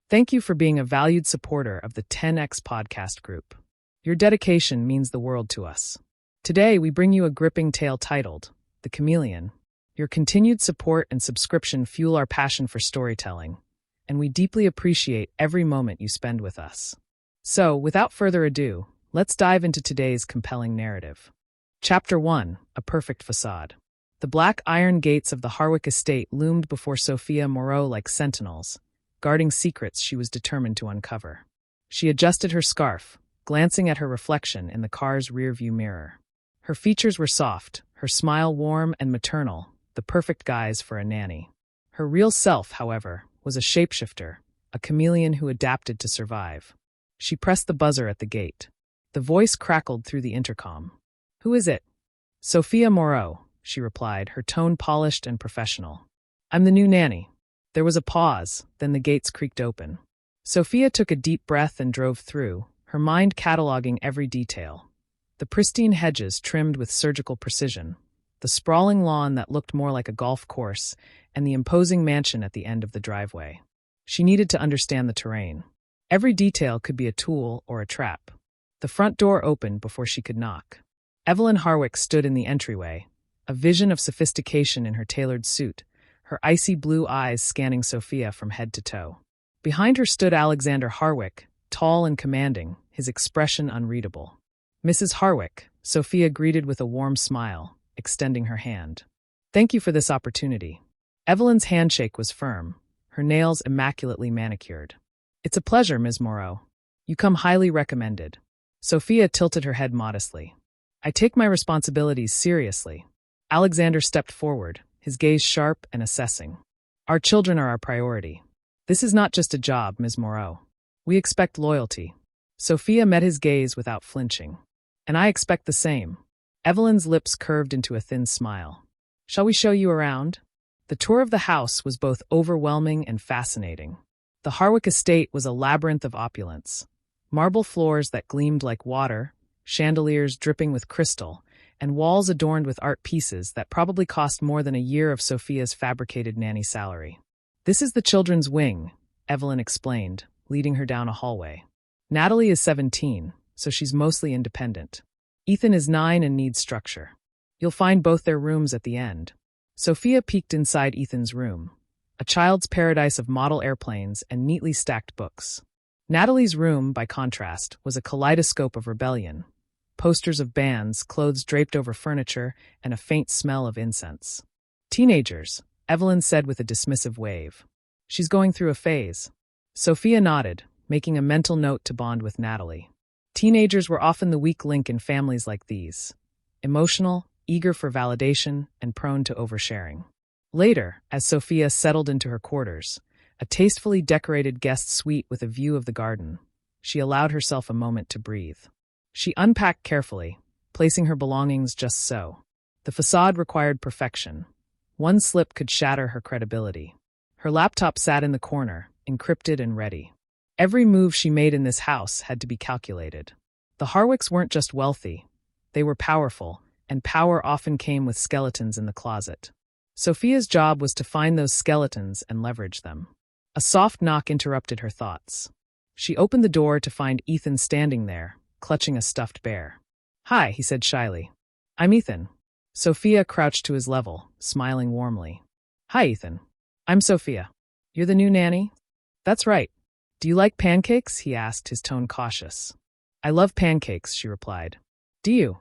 Thank you for being a valued supporter of the 10X podcast group. Your dedication means the world to us. Today, we bring you a gripping tale titled, The Chameleon. Your continued support and subscription fuel our passion for storytelling, and we deeply appreciate every moment you spend with us. So, without further ado, let's dive into today's compelling narrative. Chapter 1, A Perfect Facade. The black iron gates of the Harwicks estate loomed before Sophia Moreau like sentinels, guarding secrets she was determined to uncover. She adjusted her scarf, glancing at her reflection in the car's rearview mirror. Her features were soft, her smile warm and maternal, the perfect guise for a nanny. Her real self, however, was a shapeshifter, a chameleon who adapted to survive. She pressed the buzzer at the gate. The voice crackled through the intercom. "Who is it?" "Sophia Moreau," she replied, her tone polished and professional. "I'm the new nanny." There was a pause, then the gates creaked open. Sophia took a deep breath and drove through, her mind cataloging every detail. The pristine hedges trimmed with surgical precision, the sprawling lawn that looked more like a golf course, and the imposing mansion at the end of the driveway. She needed to understand the terrain. Every detail could be a tool or a trap. The front door opened before she could knock. Evelyn Harwicks stood in the entryway, a vision of sophistication in her tailored suit, her icy blue eyes scanning Sophia from head to toe. Behind her stood Alexander Harwick, tall and commanding, his expression unreadable. "Mrs. Harwick," Sophia greeted with a warm smile, extending her hand. "Thank you for this opportunity." Evelyn's handshake was firm, her nails immaculately manicured. "It's a pleasure, Ms. Moreau. You come highly recommended." Sophia tilted her head modestly. "I take my responsibilities seriously." Alexander stepped forward, his gaze sharp and assessing. "Our children are our priority. This is not just a job, Ms. Moreau. We expect loyalty." Sophia met his gaze without flinching. "And I expect the same." Evelyn's lips curved into a thin smile. "Shall we show you around?" The tour of the house was both overwhelming and fascinating. The Harwicks estate was a labyrinth of opulence. Marble floors that gleamed like water, chandeliers dripping with crystal, and walls adorned with art pieces that probably cost more than a year of Sophia's fabricated nanny salary. "This is the children's wing," Evelyn explained, leading her down a hallway. "Natalie is 17, so she's mostly independent. Ethan is 9 and needs structure. You'll find both their rooms at the end." Sophia peeked inside Ethan's room, a child's paradise of model airplanes and neatly stacked books. Natalie's room, by contrast, was a kaleidoscope of rebellion. Posters of bands, clothes draped over furniture, and a faint smell of incense. "Teenagers," Evelyn said with a dismissive wave. "She's going through a phase." Sophia nodded, making a mental note to bond with Natalie. Teenagers were often the weak link in families like these. Emotional, eager for validation, and prone to oversharing. Later, as Sophia settled into her quarters, a tastefully decorated guest suite with a view of the garden, she allowed herself a moment to breathe. She unpacked carefully, placing her belongings just so. The facade required perfection. One slip could shatter her credibility. Her laptop sat in the corner, encrypted and ready. Every move she made in this house had to be calculated. The Harwicks weren't just wealthy. They were powerful, and power often came with skeletons in the closet. Sophia's job was to find those skeletons and leverage them. A soft knock interrupted her thoughts. She opened the door to find Ethan standing there, clutching a stuffed bear. "Hi," he said shyly. "I'm Ethan." Sophia crouched to his level, smiling warmly. "Hi, Ethan. I'm Sophia. You're the new nanny?" "That's right. Do you like pancakes?" he asked, his tone cautious. "I love pancakes," she replied. "Do you?"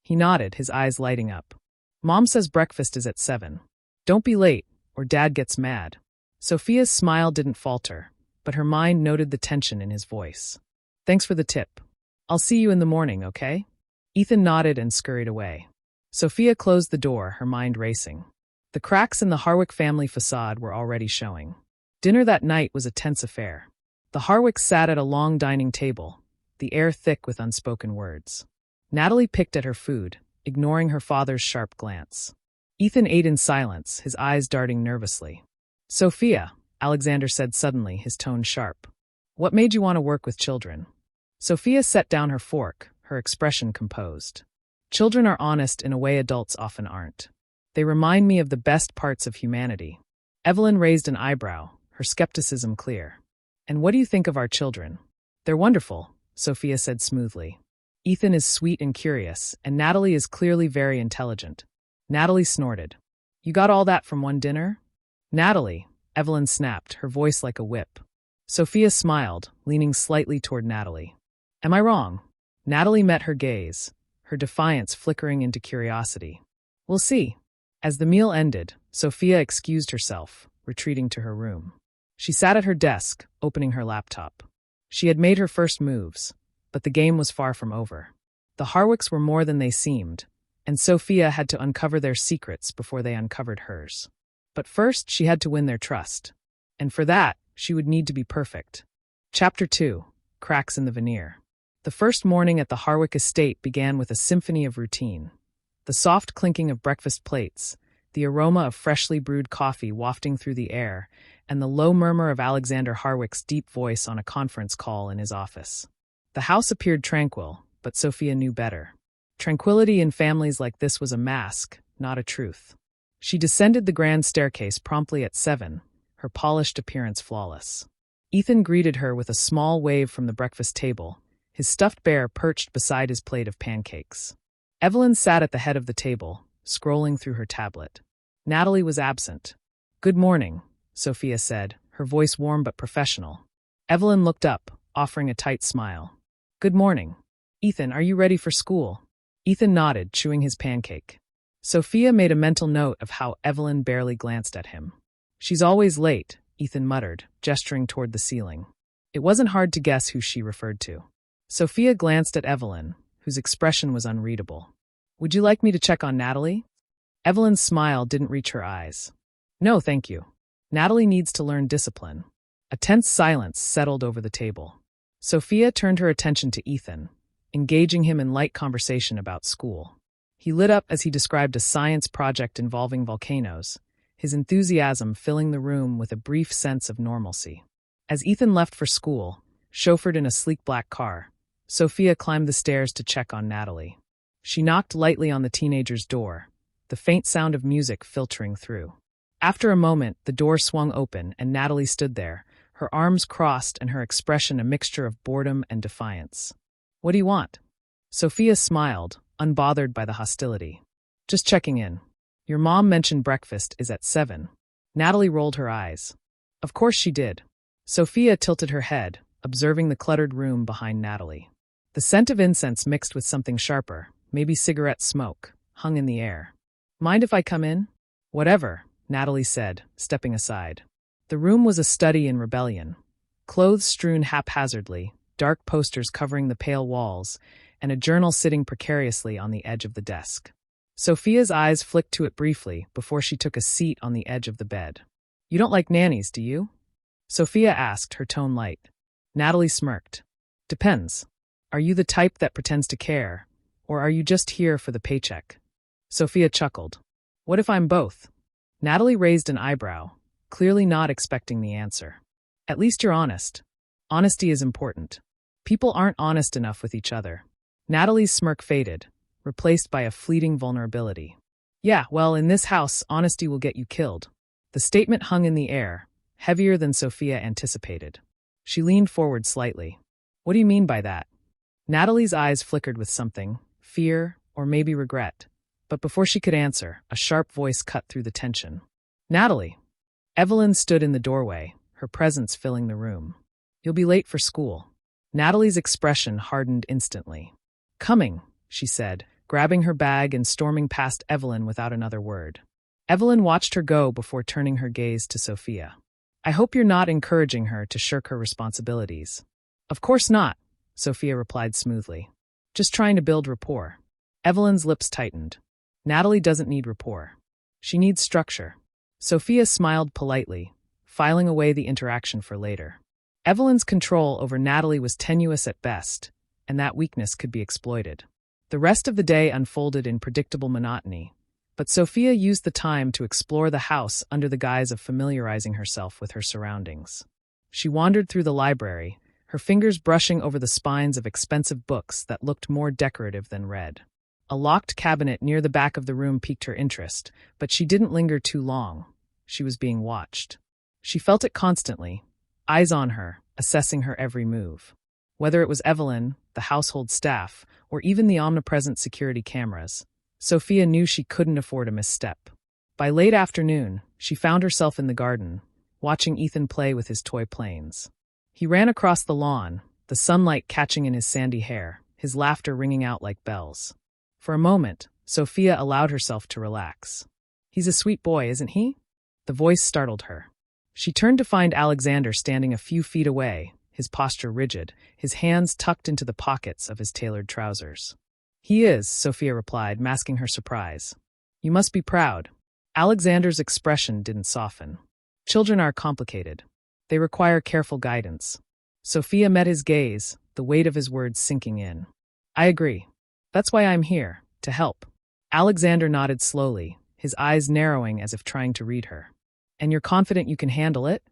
He nodded, his eyes lighting up. "Mom says breakfast is at 7. Don't be late, or Dad gets mad." Sophia's smile didn't falter, but her mind noted the tension in his voice. "Thanks for the tip. I'll see you in the morning, okay?" Ethan nodded and scurried away. Sophia closed the door, her mind racing. The cracks in the Harwick family facade were already showing. Dinner that night was a tense affair. The Harwicks sat at a long dining table, the air thick with unspoken words. Natalie picked at her food, ignoring her father's sharp glance. Ethan ate in silence, his eyes darting nervously. "Sophia," Alexander said suddenly, his tone sharp. "What made you want to work with children?" Sophia set down her fork, her expression composed. "Children are honest in a way adults often aren't. They remind me of the best parts of humanity." Evelyn raised an eyebrow, her skepticism clear. And what do you think of our children? They're wonderful, Sophia said smoothly. Ethan is sweet and curious, and Natalie is clearly very intelligent. Natalie snorted. You got all that from one dinner? Natalie, Evelyn snapped, her voice like a whip. Sophia smiled, leaning slightly toward Natalie. Am I wrong? Natalie met her gaze, her defiance flickering into curiosity. We'll see. As the meal ended, Sophia excused herself, retreating to her room. She sat at her desk, opening her laptop. She had made her first moves, but the game was far from over. The Harwicks were more than they seemed, and Sophia had to uncover their secrets before they uncovered hers. But first, she had to win their trust. And for that, she would need to be perfect. Chapter 2. Cracks in the Veneer. The first morning at the Harwick estate began with a symphony of routine. The soft clinking of breakfast plates, the aroma of freshly brewed coffee wafting through the air, and the low murmur of Alexander Harwick's deep voice on a conference call in his office. The house appeared tranquil, but Sophia knew better. Tranquility in families like this was a mask, not a truth. She descended the grand staircase promptly at 7, her polished appearance flawless. Ethan greeted her with a small wave from the breakfast table, his stuffed bear perched beside his plate of pancakes. Evelyn sat at the head of the table, scrolling through her tablet. Natalie was absent. Good morning, Sophia said, her voice warm but professional. Evelyn looked up, offering a tight smile. Good morning. Ethan, are you ready for school? Ethan nodded, chewing his pancake. Sophia made a mental note of how Evelyn barely glanced at him. She's always late, Ethan muttered, gesturing toward the ceiling. It wasn't hard to guess who she referred to. Sophia glanced at Evelyn, whose expression was unreadable. Would you like me to check on Natalie? Evelyn's smile didn't reach her eyes. No, thank you. Natalie needs to learn discipline. A tense silence settled over the table. Sophia turned her attention to Ethan, engaging him in light conversation about school. He lit up as he described a science project involving volcanoes, his enthusiasm filling the room with a brief sense of normalcy. As Ethan left for school, chauffeured in a sleek black car, Sophia climbed the stairs to check on Natalie. She knocked lightly on the teenager's door, the faint sound of music filtering through. After a moment, the door swung open and Natalie stood there, her arms crossed and her expression a mixture of boredom and defiance. What do you want? Sophia smiled, unbothered by the hostility. Just checking in. Your mom mentioned breakfast is at 7. Natalie rolled her eyes. Of course she did. Sophia tilted her head, observing the cluttered room behind Natalie. The scent of incense mixed with something sharper, maybe cigarette smoke, hung in the air. Mind if I come in? Whatever, Natalie said, stepping aside. The room was a study in rebellion. Clothes strewn haphazardly, dark posters covering the pale walls, and a journal sitting precariously on the edge of the desk. Sophia's eyes flicked to it briefly before she took a seat on the edge of the bed. You don't like nannies, do you? Sophia asked, her tone light. Natalie smirked. Depends. Are you the type that pretends to care, or are you just here for the paycheck? Sophia chuckled. What if I'm both? Natalie raised an eyebrow, clearly not expecting the answer. At least you're honest. Honesty is important. People aren't honest enough with each other. Natalie's smirk faded, replaced by a fleeting vulnerability. Yeah, well, in this house, honesty will get you killed. The statement hung in the air, heavier than Sophia anticipated. She leaned forward slightly. What do you mean by that? Natalie's eyes flickered with something, fear, or maybe regret. But before she could answer, a sharp voice cut through the tension. Natalie! Evelyn stood in the doorway, her presence filling the room. You'll be late for school. Natalie's expression hardened instantly. Coming, she said, grabbing her bag and storming past Evelyn without another word. Evelyn watched her go before turning her gaze to Sophia. I hope you're not encouraging her to shirk her responsibilities. Of course not, Sophia replied smoothly. Just trying to build rapport. Evelyn's lips tightened. Natalie doesn't need rapport. She needs structure. Sophia smiled politely, filing away the interaction for later. Evelyn's control over Natalie was tenuous at best, and that weakness could be exploited. The rest of the day unfolded in predictable monotony, but Sophia used the time to explore the house under the guise of familiarizing herself with her surroundings. She wandered through the library, her fingers brushing over the spines of expensive books that looked more decorative than read. A locked cabinet near the back of the room piqued her interest, but she didn't linger too long. She was being watched. She felt it constantly, eyes on her, assessing her every move. Whether it was Evelyn, the household staff, or even the omnipresent security cameras, Sophia knew she couldn't afford a misstep. By late afternoon, she found herself in the garden, watching Ethan play with his toy planes. He ran across the lawn, the sunlight catching in his sandy hair, his laughter ringing out like bells. For a moment, Sophia allowed herself to relax. "He's a sweet boy, isn't he?" The voice startled her. She turned to find Alexander standing a few feet away, his posture rigid, his hands tucked into the pockets of his tailored trousers. "He is," Sophia replied, masking her surprise. "You must be proud." Alexander's expression didn't soften. Children are complicated. They require careful guidance. Sophia met his gaze, the weight of his words sinking in. "I agree. That's why I'm here, to help." Alexander nodded slowly, his eyes narrowing as if trying to read her. "And you're confident you can handle it?"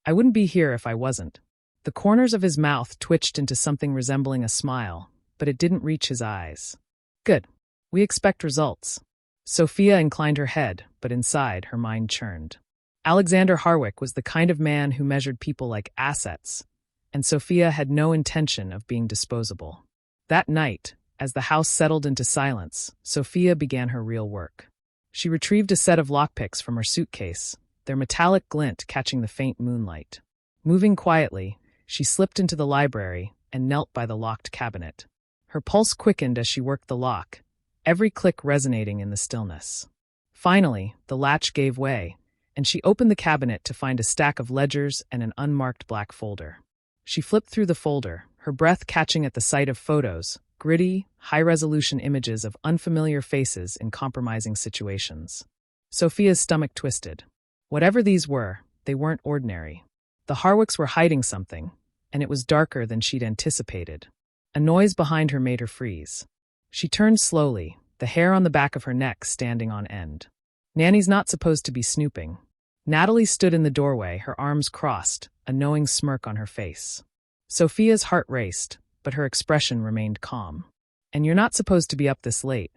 "I wouldn't be here if I wasn't." The corners of his mouth twitched into something resembling a smile, but it didn't reach his eyes. "Good. We expect results." Sophia inclined her head, but inside, her mind churned. Alexander Harwick was the kind of man who measured people like assets, and Sophia had no intention of being disposable. That night, as the house settled into silence, Sophia began her real work. She retrieved a set of lockpicks from her suitcase, their metallic glint catching the faint moonlight. Moving quietly, she slipped into the library and knelt by the locked cabinet. Her pulse quickened as she worked the lock, every click resonating in the stillness. Finally, the latch gave way, and she opened the cabinet to find a stack of ledgers and an unmarked black folder. She flipped through the folder, her breath catching at the sight of photos, gritty, high-resolution images of unfamiliar faces in compromising situations. Sophia's stomach twisted. Whatever these were, they weren't ordinary. The Harwicks were hiding something, and it was darker than she'd anticipated. A noise behind her made her freeze. She turned slowly, the hair on the back of her neck standing on end. Nanny's not supposed to be snooping. Natalie stood in the doorway, her arms crossed, a knowing smirk on her face. Sophia's heart raced, but her expression remained calm. "And you're not supposed to be up this late."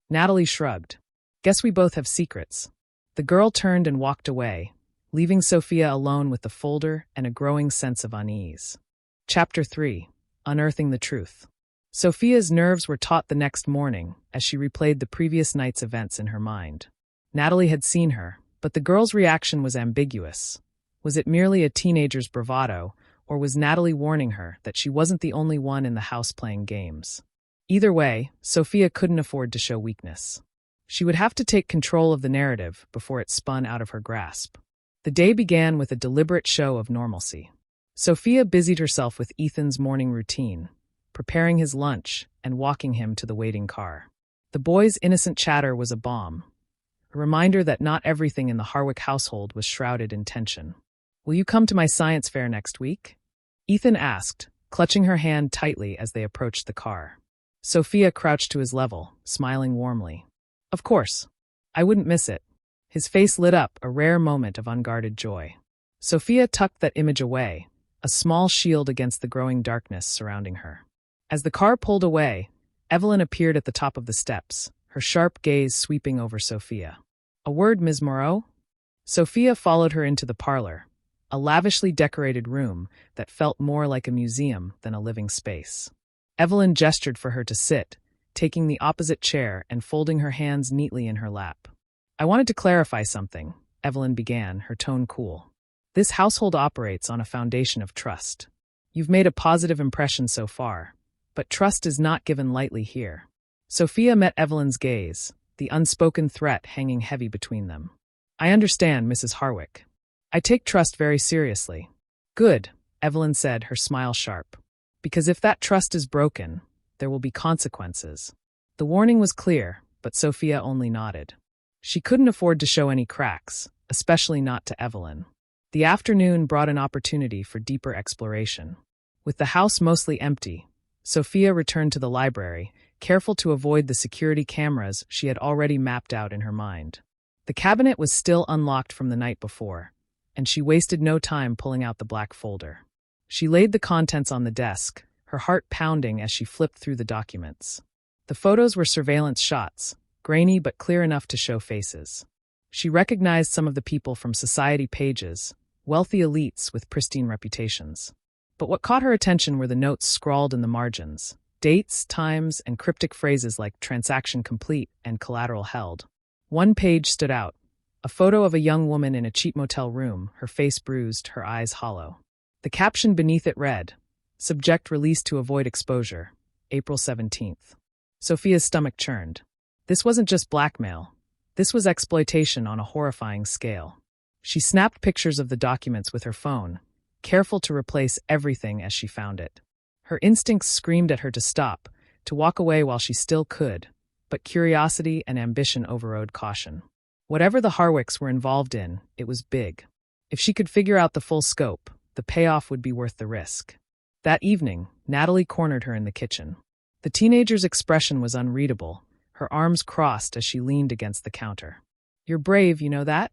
Natalie shrugged. "Guess we both have secrets." The girl turned and walked away, leaving Sophia alone with the folder and a growing sense of unease. Chapter 3. Unearthing the Truth. Sophia's nerves were taut the next morning as she replayed the previous night's events in her mind. Natalie had seen her, but the girl's reaction was ambiguous. Was it merely a teenager's bravado, or was Natalie warning her that she wasn't the only one in the house playing games? Either way, Sophia couldn't afford to show weakness. She would have to take control of the narrative before it spun out of her grasp. The day began with a deliberate show of normalcy. Sophia busied herself with Ethan's morning routine, preparing his lunch and walking him to the waiting car. The boy's innocent chatter was a balm, a reminder that not everything in the Harwick household was shrouded in tension. "Will you come to my science fair next week?" Ethan asked, clutching her hand tightly as they approached the car. Sophia crouched to his level, smiling warmly. "Of course. I wouldn't miss it." His face lit up, a rare moment of unguarded joy. Sophia tucked that image away, a small shield against the growing darkness surrounding her. As the car pulled away, Evelyn appeared at the top of the steps, her sharp gaze sweeping over Sophia. "A word, Ms. Moreau?" Sophia followed her into the parlor, a lavishly decorated room that felt more like a museum than a living space. Evelyn gestured for her to sit, taking the opposite chair and folding her hands neatly in her lap. "I wanted to clarify something," Evelyn began, her tone cool. "This household operates on a foundation of trust. You've made a positive impression so far, but trust is not given lightly here." Sophia met Evelyn's gaze, the unspoken threat hanging heavy between them. "I understand, Mrs. Harwick. I take trust very seriously." "Good," Evelyn said, her smile sharp. "Because if that trust is broken, there will be consequences." The warning was clear, but Sophia only nodded. She couldn't afford to show any cracks, especially not to Evelyn. The afternoon brought an opportunity for deeper exploration. With the house mostly empty, Sophia returned to the library, careful to avoid the security cameras she had already mapped out in her mind. The cabinet was still unlocked from the night before, and she wasted no time pulling out the black folder. She laid the contents on the desk, her heart pounding as she flipped through the documents. The photos were surveillance shots, grainy but clear enough to show faces. She recognized some of the people from society pages, wealthy elites with pristine reputations. But what caught her attention were the notes scrawled in the margins, dates, times, and cryptic phrases like transaction complete and collateral held. One page stood out, a photo of a young woman in a cheap motel room, her face bruised, her eyes hollow. The caption beneath it read, "Subject released to avoid exposure, April 17th. Sophia's stomach churned. This wasn't just blackmail. This was exploitation on a horrifying scale. She snapped pictures of the documents with her phone, careful to replace everything as she found it. Her instincts screamed at her to stop, to walk away while she still could, but curiosity and ambition overrode caution. Whatever the Harwicks were involved in, it was big. If she could figure out the full scope, the payoff would be worth the risk. That evening, Natalie cornered her in the kitchen. The teenager's expression was unreadable, her arms crossed as she leaned against the counter. "You're brave, you know that?"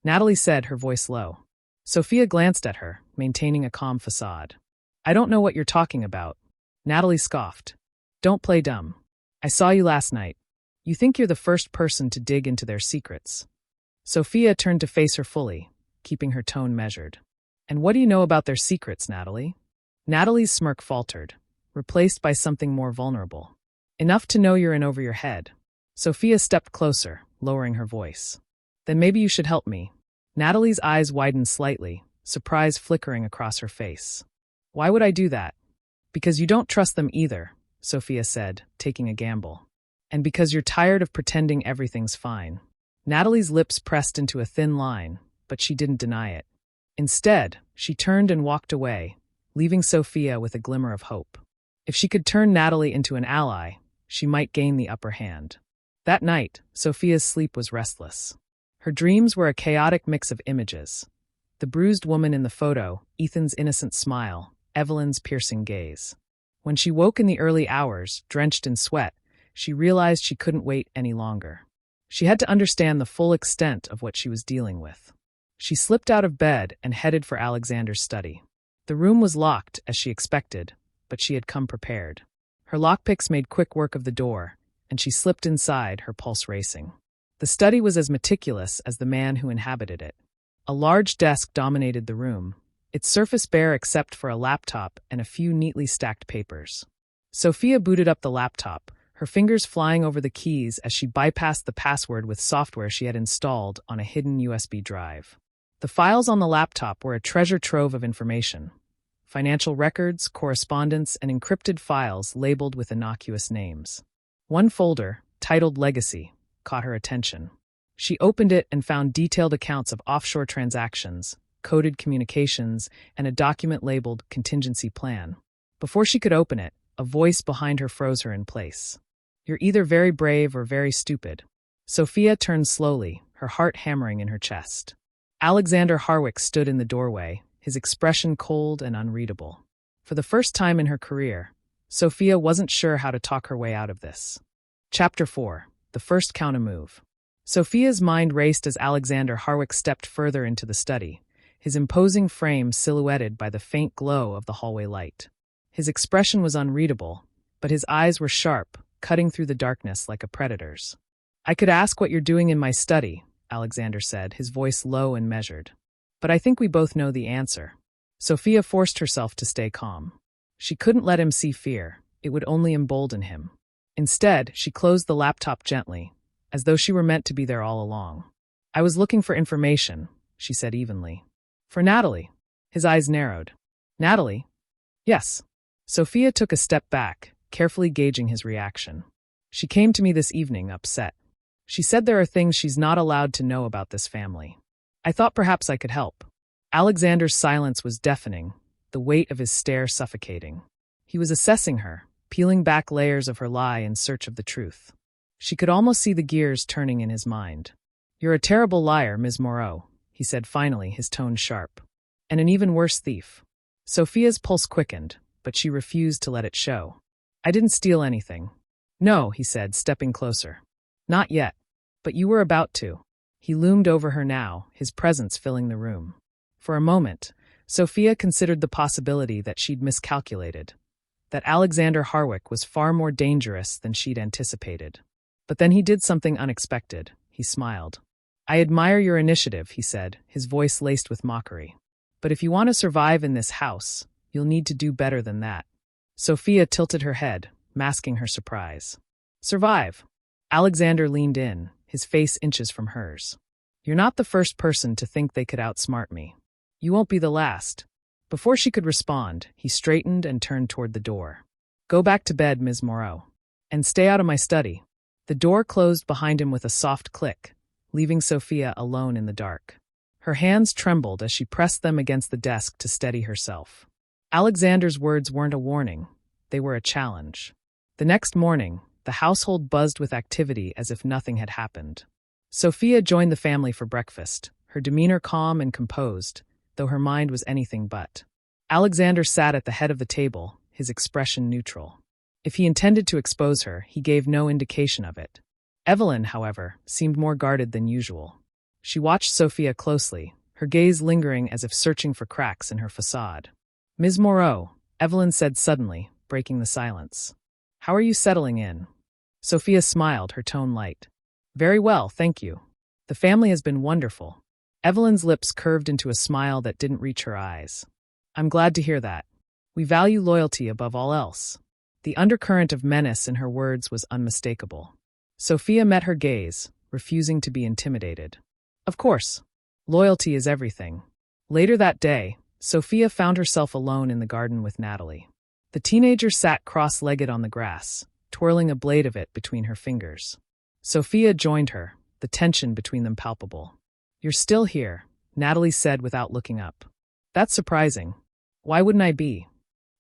Natalie said, her voice low. Sophia glanced at her, maintaining a calm facade. "I don't know what you're talking about." Natalie scoffed. "Don't play dumb. I saw you last night. You think you're the first person to dig into their secrets." Sophia turned to face her fully, keeping her tone measured. "And what do you know about their secrets, Natalie?" Natalie's smirk faltered, replaced by something more vulnerable. "Enough to know you're in over your head." Sophia stepped closer, lowering her voice. "Then maybe you should help me." Natalie's eyes widened slightly, surprise flickering across her face. "Why would I do that?" "Because you don't trust them either," Sophia said, taking a gamble. "And because you're tired of pretending everything's fine." Natalie's lips pressed into a thin line, but she didn't deny it. Instead, she turned and walked away, leaving Sophia with a glimmer of hope. If she could turn Natalie into an ally, she might gain the upper hand. That night, Sophia's sleep was restless. Her dreams were a chaotic mix of images. The bruised woman in the photo, Ethan's innocent smile, Evelyn's piercing gaze. When she woke in the early hours, drenched in sweat, she realized she couldn't wait any longer. She had to understand the full extent of what she was dealing with. She slipped out of bed and headed for Alexander's study. The room was locked, as she expected, but she had come prepared. Her lockpicks made quick work of the door, and she slipped inside, her pulse racing. The study was as meticulous as the man who inhabited it. A large desk dominated the room, its surface bare except for a laptop and a few neatly stacked papers. Sophia booted up the laptop, her fingers flying over the keys as she bypassed the password with software she had installed on a hidden USB drive. The files on the laptop were a treasure trove of information. Financial records, correspondence, and encrypted files labeled with innocuous names. One folder, titled Legacy, caught her attention. She opened it and found detailed accounts of offshore transactions, coded communications, and a document labeled Contingency Plan. Before she could open it, a voice behind her froze her in place. "You're either very brave or very stupid." Sophia turned slowly, her heart hammering in her chest. Alexander Harwicks stood in the doorway, his expression cold and unreadable. For the first time in her career, Sophia wasn't sure how to talk her way out of this. Chapter 4. The First Counter-Move. Sophia's mind raced as Alexander Harwicks stepped further into the study, his imposing frame silhouetted by the faint glow of the hallway light. His expression was unreadable, but his eyes were sharp, cutting through the darkness like a predator's. "I could ask what you're doing in my study," Alexander said, his voice low and measured. "But I think we both know the answer." Sophia forced herself to stay calm. She couldn't let him see fear. It would only embolden him. Instead, she closed the laptop gently, as though she were meant to be there all along. "I was looking for information," she said evenly. "For Natalie." His eyes narrowed. "Natalie?" "Yes." Sophia took a step back, carefully gauging his reaction. "She came to me this evening, upset. She said there are things she's not allowed to know about this family. I thought perhaps I could help." Alexander's silence was deafening, the weight of his stare suffocating. He was assessing her, peeling back layers of her lie in search of the truth. She could almost see the gears turning in his mind. "You're a terrible liar, Ms. Moreau," he said finally, his tone sharp. "And an even worse thief." Sophia's pulse quickened, but she refused to let it show. "I didn't steal anything." "No," he said, stepping closer. "Not yet. But you were about to." He loomed over her now, his presence filling the room. For a moment, Sophia considered the possibility that she'd miscalculated, that Alexander Harwick was far more dangerous than she'd anticipated. But then he did something unexpected. He smiled. "I admire your initiative," he said, his voice laced with mockery. But if you want to survive in this house, you'll need to do better than that. Sophia tilted her head, masking her surprise. Survive. Alexander leaned in, his face inches from hers. You're not the first person to think they could outsmart me. You won't be the last. Before she could respond, he straightened and turned toward the door. Go back to bed, Ms. Moreau. And stay out of my study. The door closed behind him with a soft click, leaving Sophia alone in the dark. Her hands trembled as she pressed them against the desk to steady herself. Alexander's words weren't a warning, they were a challenge. The next morning, the household buzzed with activity as if nothing had happened. Sophia joined the family for breakfast, her demeanor calm and composed, though her mind was anything but. Alexander sat at the head of the table, his expression neutral. If he intended to expose her, he gave no indication of it. Evelyn, however, seemed more guarded than usual. She watched Sophia closely, her gaze lingering as if searching for cracks in her facade. Ms. Moreau, Evelyn said suddenly, breaking the silence. How are you settling in? Sophia smiled, her tone light. Very well, thank you. The family has been wonderful. Evelyn's lips curved into a smile that didn't reach her eyes. I'm glad to hear that. We value loyalty above all else. The undercurrent of menace in her words was unmistakable. Sophia met her gaze, refusing to be intimidated. Of course. Loyalty is everything. Later that day, Sophia found herself alone in the garden with Natalie. The teenager sat cross-legged on the grass, twirling a blade of it between her fingers. Sophia joined her, the tension between them palpable. You're still here, Natalie said without looking up. That's surprising. Why wouldn't I be?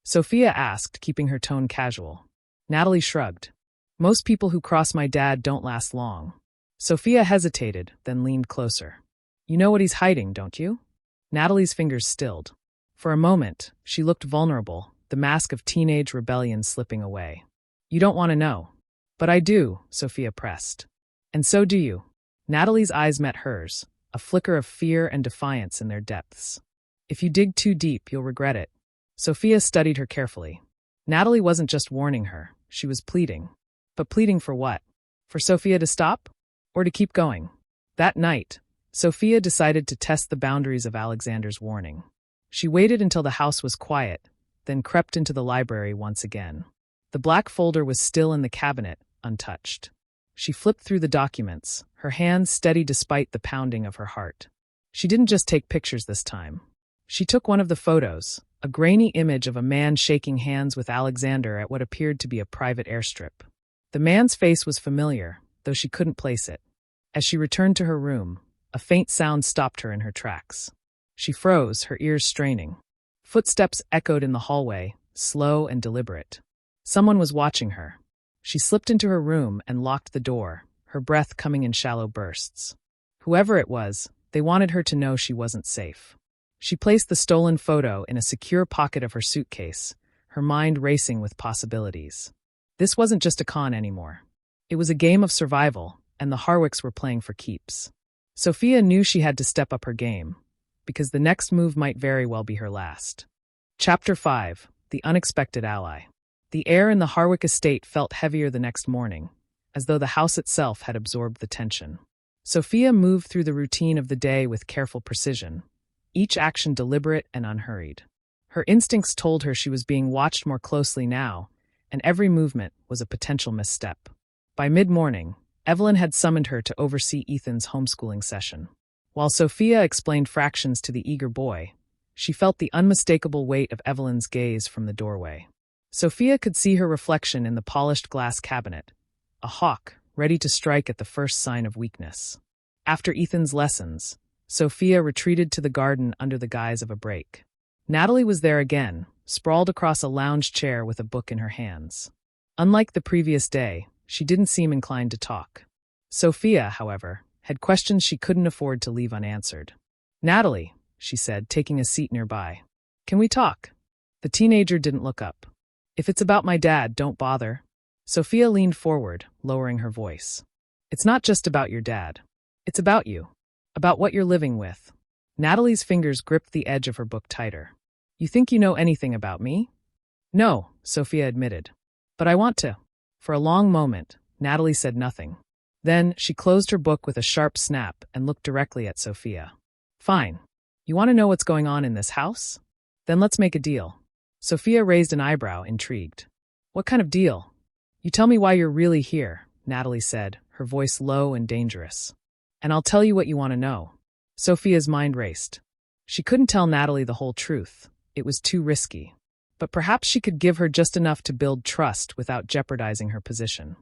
Sophia asked, keeping her tone casual. Natalie shrugged. Most people who cross my dad don't last long. Sophia hesitated, then leaned closer. You know what he's hiding, don't you? Natalie's fingers stilled. For a moment, she looked vulnerable, the mask of teenage rebellion slipping away. You don't want to know. But I do, Sophia pressed. And so do you. Natalie's eyes met hers, a flicker of fear and defiance in their depths. If you dig too deep, you'll regret it. Sophia studied her carefully. Natalie wasn't just warning her, she was pleading. But pleading for what? For Sophia to stop? Or to keep going? That night, Sophia decided to test the boundaries of Alexander's warning. She waited until the house was quiet, then crept into the library once again. The black folder was still in the cabinet, untouched. She flipped through the documents, her hands steady despite the pounding of her heart. She didn't just take pictures this time. She took one of the photos, a grainy image of a man shaking hands with Alexander at what appeared to be a private airstrip. The man's face was familiar, though she couldn't place it. As she returned to her room, a faint sound stopped her in her tracks. She froze, her ears straining. Footsteps echoed in the hallway, slow and deliberate. Someone was watching her. She slipped into her room and locked the door, her breath coming in shallow bursts. Whoever it was, they wanted her to know she wasn't safe. She placed the stolen photo in a secure pocket of her suitcase, her mind racing with possibilities. This wasn't just a con anymore. It was a game of survival, and the Harwicks were playing for keeps. Sophia knew she had to step up her game, because the next move might very well be her last. Chapter 5: The Unexpected Ally. The air in the Harwick estate felt heavier the next morning, as though the house itself had absorbed the tension. Sophia moved through the routine of the day with careful precision, each action deliberate and unhurried. Her instincts told her she was being watched more closely now, and every movement was a potential misstep. By mid-morning, Evelyn had summoned her to oversee Ethan's homeschooling session. While Sophia explained fractions to the eager boy, she felt the unmistakable weight of Evelyn's gaze from the doorway. Sophia could see her reflection in the polished glass cabinet, a hawk ready to strike at the first sign of weakness. After Ethan's lessons, Sophia retreated to the garden under the guise of a break. Natalie was there again, sprawled across a lounge chair with a book in her hands. Unlike the previous day, she didn't seem inclined to talk. Sophia, however, had questions she couldn't afford to leave unanswered. Natalie, she said, taking a seat nearby. Can we talk? The teenager didn't look up. If it's about my dad, don't bother. Sophia leaned forward, lowering her voice. It's not just about your dad. It's about you. About what you're living with. Natalie's fingers gripped the edge of her book tighter. You think you know anything about me? No, Sophia admitted. But I want to. For a long moment, Natalie said nothing. Then she closed her book with a sharp snap and looked directly at Sophia. Fine. You want to know what's going on in this house? Then let's make a deal. Sophia raised an eyebrow, intrigued. What kind of deal? You tell me why you're really here, Natalie said, her voice low and dangerous. And I'll tell you what you want to know. Sophia's mind raced. She couldn't tell Natalie the whole truth. It was too risky. But perhaps she could give her just enough to build trust without jeopardizing her position.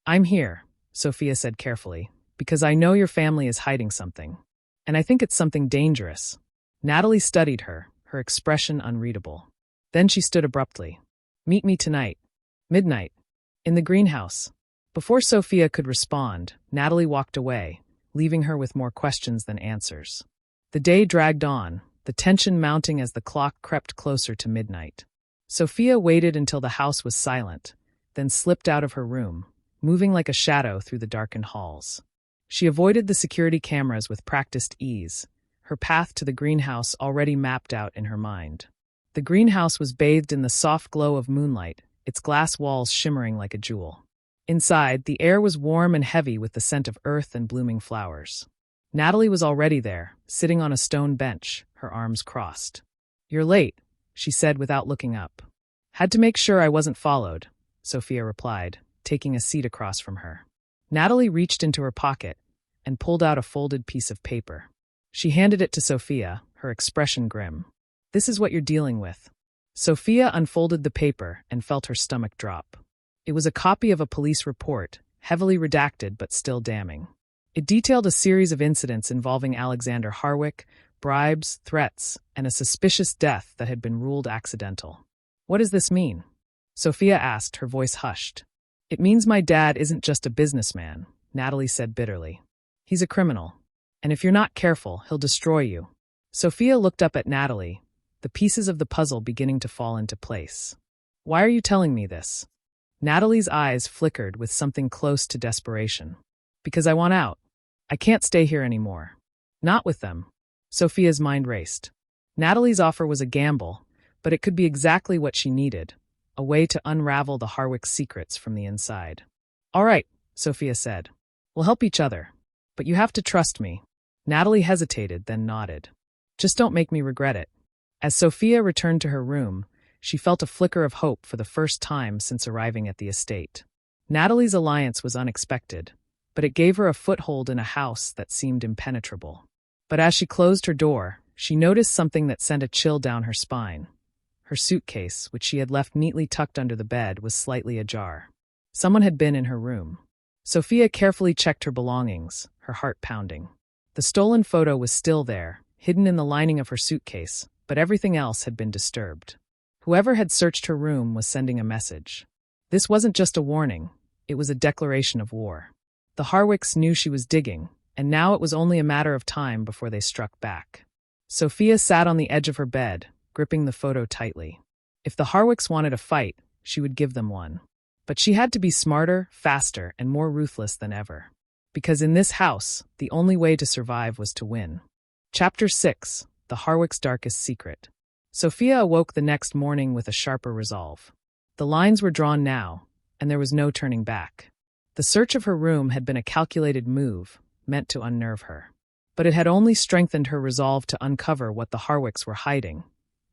I'm here, Sophia said carefully, because I know your family is hiding something. And I think it's something dangerous. Natalie studied her, her expression unreadable. Then she stood abruptly. Meet me tonight. Midnight. In the greenhouse. Before Sophia could respond, Natalie walked away, leaving her with more questions than answers. The day dragged on, the tension mounting as the clock crept closer to midnight. Sophia waited until the house was silent, then slipped out of her room, moving like a shadow through the darkened halls. She avoided the security cameras with practiced ease, her path to the greenhouse already mapped out in her mind. The greenhouse was bathed in the soft glow of moonlight, its glass walls shimmering like a jewel. Inside, the air was warm and heavy with the scent of earth and blooming flowers. Natalie was already there, sitting on a stone bench, her arms crossed. You're late, she said without looking up. Had to make sure I wasn't followed, Sophia replied, taking a seat across from her. Natalie reached into her pocket and pulled out a folded piece of paper. She handed it to Sophia, her expression grim. This is what you're dealing with. Sophia unfolded the paper and felt her stomach drop. It was a copy of a police report, heavily redacted but still damning. It detailed a series of incidents involving Alexander Harwick, bribes, threats, and a suspicious death that had been ruled accidental. What does this mean? Sophia asked, her voice hushed. It means my dad isn't just a businessman, Natalie said bitterly. He's a criminal. And if you're not careful, he'll destroy you. Sophia looked up at Natalie, the pieces of the puzzle beginning to fall into place. Why are you telling me this? Natalie's eyes flickered with something close to desperation. Because I want out. I can't stay here anymore. Not with them. Sophia's mind raced. Natalie's offer was a gamble, but it could be exactly what she needed, a way to unravel the Harwicks' secrets from the inside. All right, Sophia said. We'll help each other. But you have to trust me. Natalie hesitated, then nodded. Just don't make me regret it. As Sophia returned to her room, she felt a flicker of hope for the first time since arriving at the estate. Natalie's alliance was unexpected, but it gave her a foothold in a house that seemed impenetrable. But as she closed her door, she noticed something that sent a chill down her spine. Her suitcase, which she had left neatly tucked under the bed, was slightly ajar. Someone had been in her room. Sophia carefully checked her belongings, her heart pounding. The stolen photo was still there, hidden in the lining of her suitcase, but everything else had been disturbed. Whoever had searched her room was sending a message. This wasn't just a warning, it was a declaration of war. The Harwicks knew she was digging, and now it was only a matter of time before they struck back. Sophia sat on the edge of her bed, gripping the photo tightly. If the Harwicks wanted a fight, she would give them one. But she had to be smarter, faster, and more ruthless than ever. Because in this house, the only way to survive was to win. Chapter 6: The Harwicks' Darkest Secret. Sophia awoke the next morning with a sharper resolve. The lines were drawn now, and there was no turning back. The search of her room had been a calculated move, meant to unnerve her. But it had only strengthened her resolve to uncover what the Harwicks were hiding,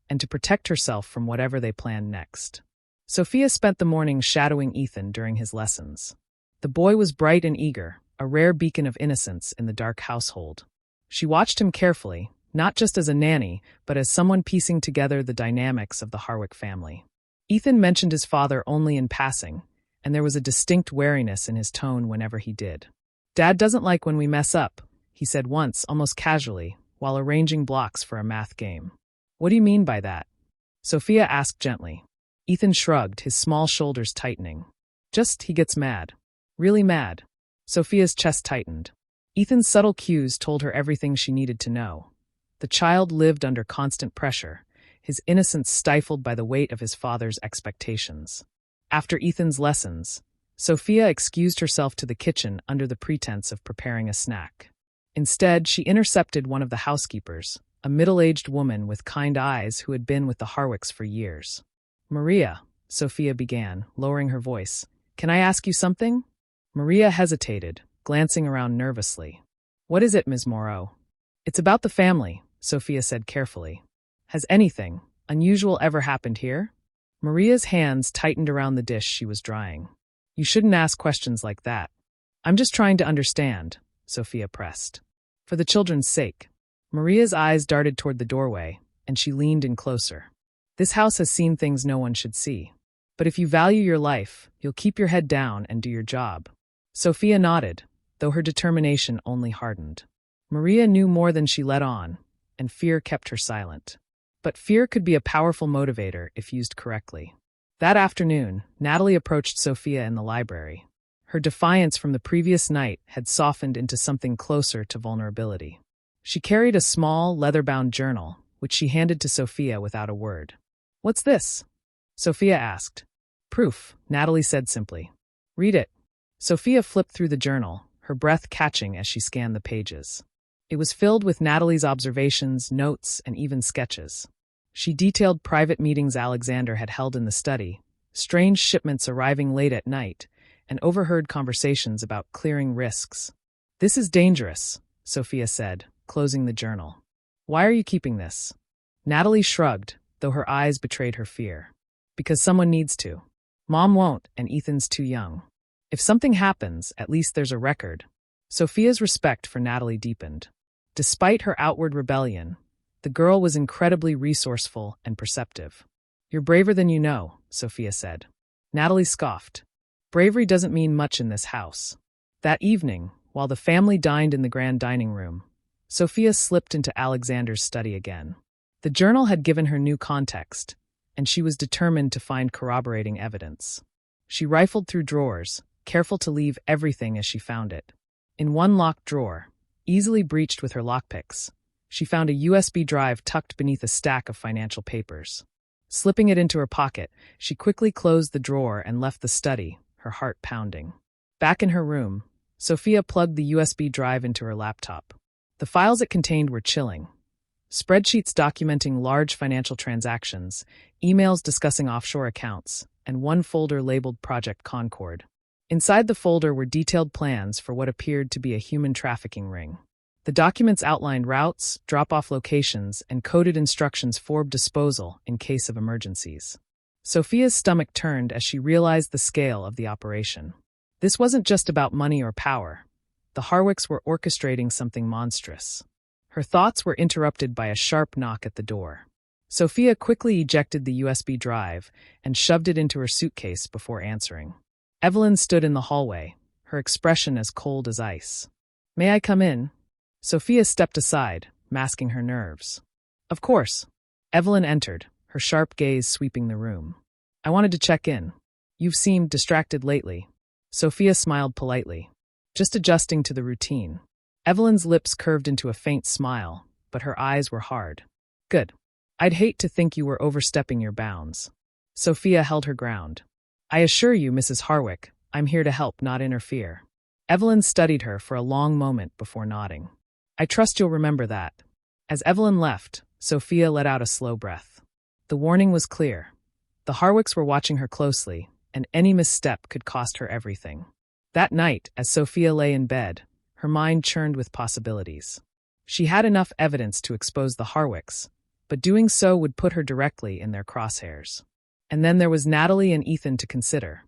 and to protect herself from whatever they planned next. Sophia spent the morning shadowing Ethan during his lessons. The boy was bright and eager, a rare beacon of innocence in the dark household. She watched him carefully, not just as a nanny, but as someone piecing together the dynamics of the Harwick family. Ethan mentioned his father only in passing, and there was a distinct wariness in his tone whenever he did. Dad doesn't like when we mess up, he said once, almost casually, while arranging blocks for a math game. What do you mean by that? Sophia asked gently. Ethan shrugged, his small shoulders tightening. Just, he gets mad. Really mad. Sophia's chest tightened. Ethan's subtle cues told her everything she needed to know. The child lived under constant pressure, his innocence stifled by the weight of his father's expectations. After Ethan's lessons, Sophia excused herself to the kitchen under the pretense of preparing a snack. Instead, she intercepted one of the housekeepers, a middle-aged woman with kind eyes who had been with the Harwicks for years. Maria, Sophia began, lowering her voice. Can I ask you something? Maria hesitated, glancing around nervously. What is it, Ms. Moreau? It's about the family, Sophia said carefully. Has anything unusual ever happened here? Maria's hands tightened around the dish she was drying. You shouldn't ask questions like that. I'm just trying to understand, Sophia pressed. For the children's sake. Maria's eyes darted toward the doorway, and she leaned in closer. This house has seen things no one should see. But if you value your life, you'll keep your head down and do your job. Sophia nodded, though her determination only hardened. Maria knew more than she let on, and fear kept her silent. But fear could be a powerful motivator if used correctly. That afternoon, Natalie approached Sophia in the library. Her defiance from the previous night had softened into something closer to vulnerability. She carried a small, leather-bound journal, which she handed to Sophia without a word. What's this? Sophia asked. Proof, Natalie said simply. Read it. Sophia flipped through the journal, her breath catching as she scanned the pages. It was filled with Natalie's observations, notes, and even sketches. She detailed private meetings Alexander had held in the study, strange shipments arriving late at night, and overheard conversations about clearing risks. This is dangerous, Sophia said, closing the journal. Why are you keeping this? Natalie shrugged, though her eyes betrayed her fear. Because someone needs to. Mom won't, and Ethan's too young. If something happens, at least there's a record. Sophia's respect for Natalie deepened. Despite her outward rebellion, the girl was incredibly resourceful and perceptive. You're braver than you know, Sophia said. Natalie scoffed. Bravery doesn't mean much in this house. That evening, while the family dined in the grand dining room, Sophia slipped into Alexander's study again. The journal had given her new context, and she was determined to find corroborating evidence. She rifled through drawers, careful to leave everything as she found it. In one locked drawer, easily breached with her lockpicks, she found a USB drive tucked beneath a stack of financial papers. Slipping it into her pocket, she quickly closed the drawer and left the study, her heart pounding. Back in her room, Sophia plugged the USB drive into her laptop. The files it contained were chilling. Spreadsheets documenting large financial transactions, emails discussing offshore accounts, and one folder labeled Project Concord. Inside the folder were detailed plans for what appeared to be a human trafficking ring. The documents outlined routes, drop-off locations, and coded instructions for disposal in case of emergencies. Sophia's stomach turned as she realized the scale of the operation. This wasn't just about money or power. The Harwicks were orchestrating something monstrous. Her thoughts were interrupted by a sharp knock at the door. Sophia quickly ejected the USB drive and shoved it into her suitcase before answering. Evelyn stood in the hallway, her expression as cold as ice. May I come in? Sophia stepped aside, masking her nerves. Of course. Evelyn entered, her sharp gaze sweeping the room. I wanted to check in. You've seemed distracted lately. Sophia smiled politely, just adjusting to the routine. Evelyn's lips curved into a faint smile, but her eyes were hard. Good. I'd hate to think you were overstepping your bounds. Sophia held her ground. I assure you, Mrs. Harwick, I'm here to help, not interfere. Evelyn studied her for a long moment before nodding. I trust you'll remember that. As Evelyn left, Sophia let out a slow breath. The warning was clear. The Harwicks were watching her closely, and any misstep could cost her everything. That night, as Sophia lay in bed, her mind churned with possibilities. She had enough evidence to expose the Harwicks, but doing so would put her directly in their crosshairs. And then there was Natalie and Ethan to consider,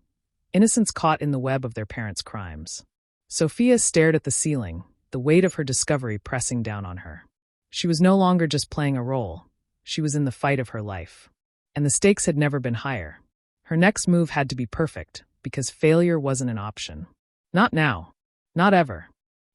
innocents caught in the web of their parents' crimes. Sophia stared at the ceiling, the weight of her discovery pressing down on her. She was no longer just playing a role. She was in the fight of her life. And the stakes had never been higher. Her next move had to be perfect, because failure wasn't an option. Not now. Not ever.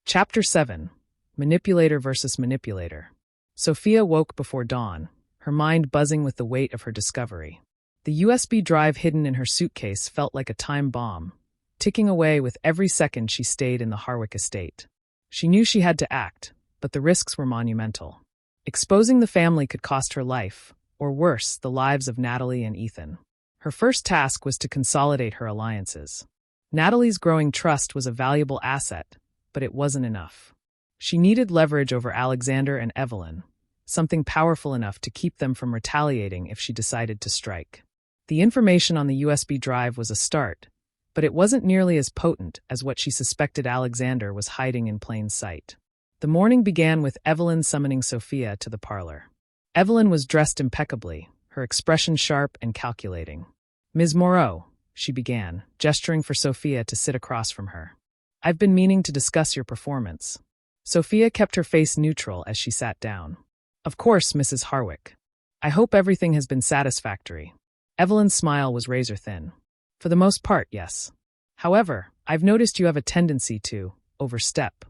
Chapter 7. Manipulator versus Manipulator. Sophia woke before dawn, her mind buzzing with the weight of her discovery. The USB drive hidden in her suitcase felt like a time bomb, ticking away with every second she stayed in the Harwick estate. She knew she had to act, but the risks were monumental. Exposing the family could cost her life, or worse, the lives of Natalie and Ethan. Her first task was to consolidate her alliances. Natalie's growing trust was a valuable asset, but it wasn't enough. She needed leverage over Alexander and Evelyn, something powerful enough to keep them from retaliating if she decided to strike. The information on the USB drive was a start, but it wasn't nearly as potent as what she suspected Alexander was hiding in plain sight. The morning began with Evelyn summoning Sophia to the parlor. Evelyn was dressed impeccably, her expression sharp and calculating. "Ms. Moreau," she began, gesturing for Sophia to sit across from her. "I've been meaning to discuss your performance." Sophia kept her face neutral as she sat down. "Of course, Mrs. Harwick. I hope everything has been satisfactory." Evelyn's smile was razor-thin. "For the most part, yes. However, I've noticed you have a tendency to overstep."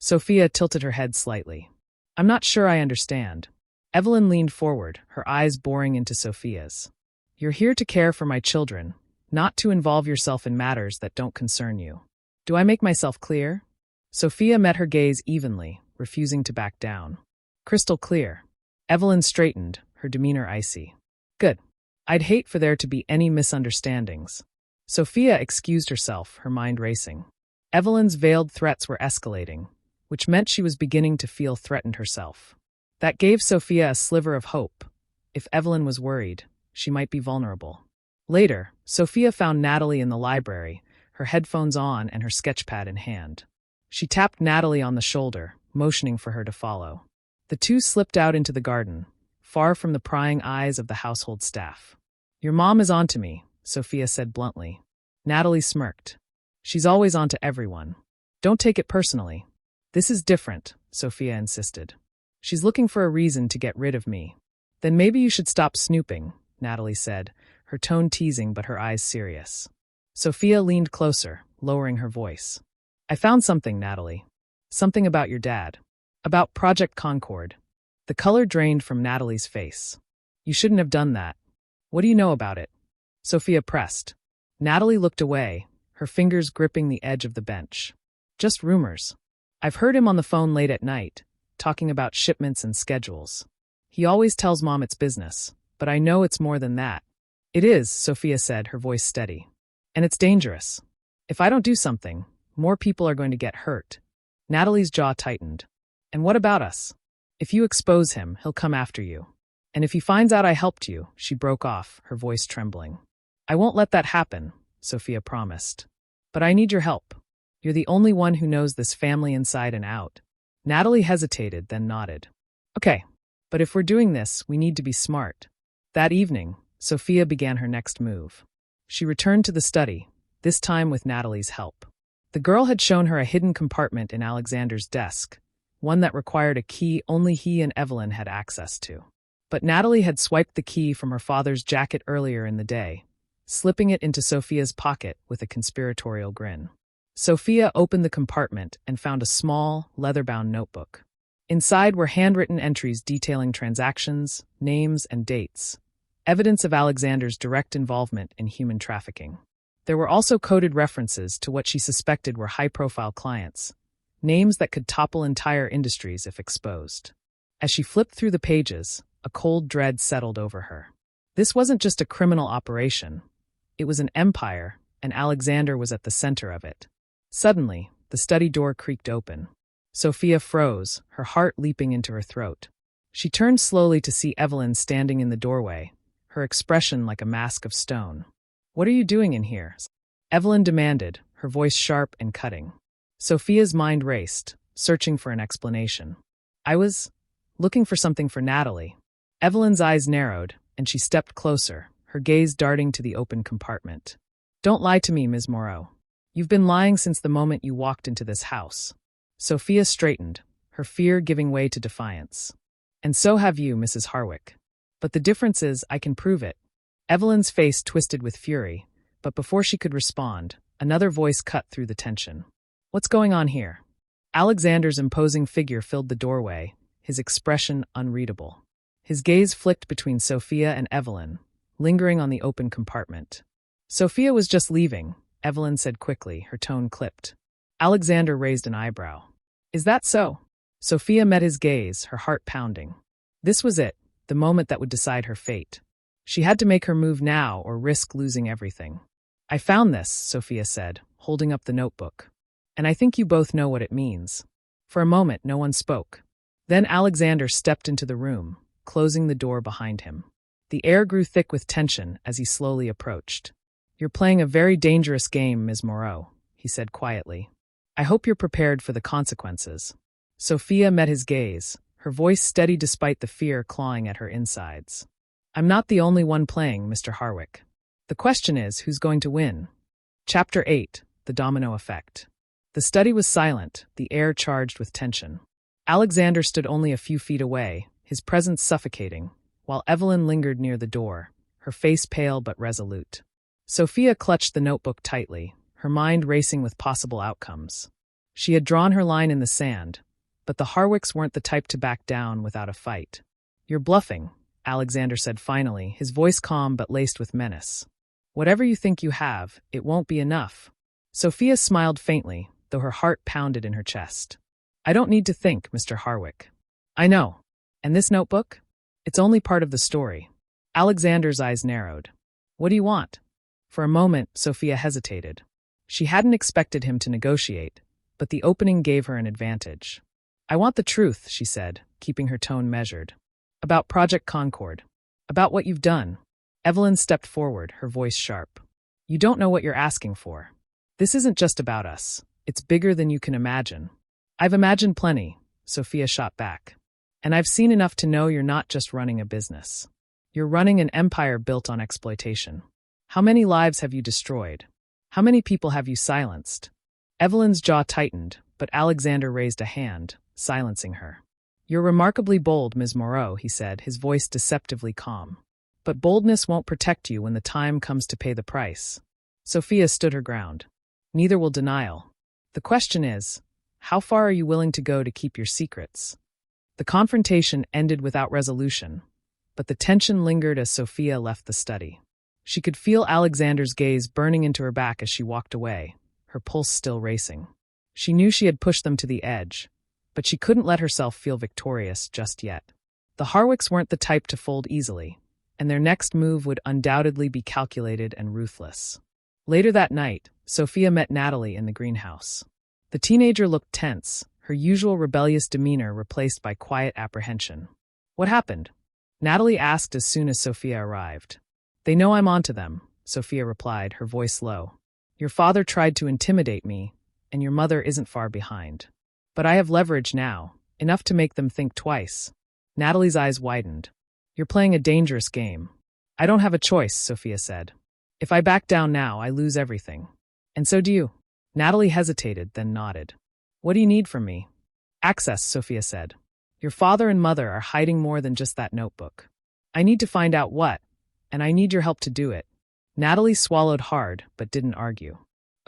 Sophia tilted her head slightly. "I'm not sure I understand." Evelyn leaned forward, her eyes boring into Sophia's. "You're here to care for my children, not to involve yourself in matters that don't concern you. Do I make myself clear?" Sophia met her gaze evenly, refusing to back down. "Crystal clear." Evelyn straightened, her demeanor icy. "Good. I'd hate for there to be any misunderstandings." Sophia excused herself, her mind racing. Evelyn's veiled threats were escalating, which meant she was beginning to feel threatened herself. That gave Sophia a sliver of hope. If Evelyn was worried, she might be vulnerable. Later, Sophia found Natalie in the library, her headphones on and her sketchpad in hand. She tapped Natalie on the shoulder, motioning for her to follow. The two slipped out into the garden, far from the prying eyes of the household staff. "Your mom is onto me," Sophia said bluntly. Natalie smirked. "She's always onto everyone. Don't take it personally." "This is different," Sophia insisted. "She's looking for a reason to get rid of me." "Then maybe you should stop snooping," Natalie said, her tone teasing but her eyes serious. Sophia leaned closer, lowering her voice. "I found something, Natalie. Something about your dad. About Project Concord." The color drained from Natalie's face. "You shouldn't have done that. What do you know about it?" Sophia pressed. Natalie looked away, her fingers gripping the edge of the bench. "Just rumors. I've heard him on the phone late at night, talking about shipments and schedules. He always tells Mom it's business, but I know it's more than that." "It is," Sophia said, her voice steady. "And it's dangerous. If I don't do something, more people are going to get hurt." Natalie's jaw tightened. "And what about us? If you expose him, he'll come after you. And if he finds out I helped you," she broke off, her voice trembling. "I won't let that happen," Sophia promised. "But I need your help. You're the only one who knows this family inside and out." Natalie hesitated, then nodded. "Okay, but if we're doing this, we need to be smart." That evening, Sophia began her next move. She returned to the study, this time with Natalie's help. The girl had shown her a hidden compartment in Alexander's desk, one that required a key only he and Evelyn had access to. But Natalie had swiped the key from her father's jacket earlier in the day, slipping it into Sophia's pocket with a conspiratorial grin. Sophia opened the compartment and found a small, leather-bound notebook. Inside were handwritten entries detailing transactions, names, and dates, evidence of Alexander's direct involvement in human trafficking. There were also coded references to what she suspected were high-profile clients, names that could topple entire industries if exposed. As she flipped through the pages, a cold dread settled over her. This wasn't just a criminal operation. It was an empire, and Alexander was at the center of it. Suddenly, the study door creaked open. Sophia froze, her heart leaping into her throat. She turned slowly to see Evelyn standing in the doorway, her expression like a mask of stone. "What are you doing in here?" Evelyn demanded, her voice sharp and cutting. Sophia's mind raced, searching for an explanation. "I was looking for something for Natalie." Evelyn's eyes narrowed, and she stepped closer, her gaze darting to the open compartment. "Don't lie to me, Ms. Moreau. You've been lying since the moment you walked into this house." Sophia straightened, her fear giving way to defiance. "And so have you, Mrs. Harwick. But the difference is I can prove it." Evelyn's face twisted with fury, but before she could respond, another voice cut through the tension. "What's going on here?" Alexander's imposing figure filled the doorway, his expression unreadable. His gaze flicked between Sophia and Evelyn, lingering on the open compartment. "Sophia was just leaving," Evelyn said quickly, her tone clipped. Alexander raised an eyebrow. "Is that so?" Sophia met his gaze, her heart pounding. This was it, the moment that would decide her fate. She had to make her move now or risk losing everything. "I found this," Sophia said, holding up the notebook. "And I think you both know what it means." For a moment, no one spoke. Then Alexander stepped into the room, closing the door behind him. The air grew thick with tension as he slowly approached. "You're playing a very dangerous game, Ms. Moreau," he said quietly. "I hope you're prepared for the consequences." Sophia met his gaze, her voice steady despite the fear clawing at her insides. I'm not the only one playing, Mr. Harwick. The question is, who's going to win? Chapter 8. The Domino Effect. The study was silent, the air charged with tension. Alexander stood only a few feet away, his presence suffocating, while Evelyn lingered near the door, her face pale but resolute. Sophia clutched the notebook tightly, her mind racing with possible outcomes. She had drawn her line in the sand, but the Harwicks weren't the type to back down without a fight. You're bluffing, Alexander said finally, his voice calm but laced with menace. Whatever you think you have, it won't be enough. Sophia smiled faintly, though her heart pounded in her chest. I don't need to think, Mr. Harwick. I know. And this notebook? It's only part of the story. Alexander's eyes narrowed. What do you want? For a moment, Sophia hesitated. She hadn't expected him to negotiate, but the opening gave her an advantage. I want the truth, she said, keeping her tone measured. About Project Concord. About what you've done. Evelyn stepped forward, her voice sharp. You don't know what you're asking for. This isn't just about us. It's bigger than you can imagine. I've imagined plenty, Sophia shot back. And I've seen enough to know you're not just running a business. You're running an empire built on exploitation. How many lives have you destroyed? How many people have you silenced? Evelyn's jaw tightened, but Alexander raised a hand, silencing her. You're remarkably bold, Ms. Moreau, he said, his voice deceptively calm. But boldness won't protect you when the time comes to pay the price. Sophia stood her ground. Neither will denial. The question is, how far are you willing to go to keep your secrets? The confrontation ended without resolution, but the tension lingered as Sophia left the study. She could feel Alexander's gaze burning into her back as she walked away, her pulse still racing. She knew she had pushed them to the edge, but she couldn't let herself feel victorious just yet. The Harwicks weren't the type to fold easily, and their next move would undoubtedly be calculated and ruthless. Later that night, Sophia met Natalie in the greenhouse. The teenager looked tense, her usual rebellious demeanor replaced by quiet apprehension. What happened? Natalie asked as soon as Sophia arrived. They know I'm onto them, Sophia replied, her voice low. Your father tried to intimidate me, and your mother isn't far behind. But I have leverage now, enough to make them think twice. Natalie's eyes widened. You're playing a dangerous game. I don't have a choice, Sophia said. If I back down now, I lose everything. And so do you. Natalie hesitated, then nodded. What do you need from me? Access, Sophia said. Your father and mother are hiding more than just that notebook. I need to find out what, and I need your help to do it. Natalie swallowed hard, but didn't argue.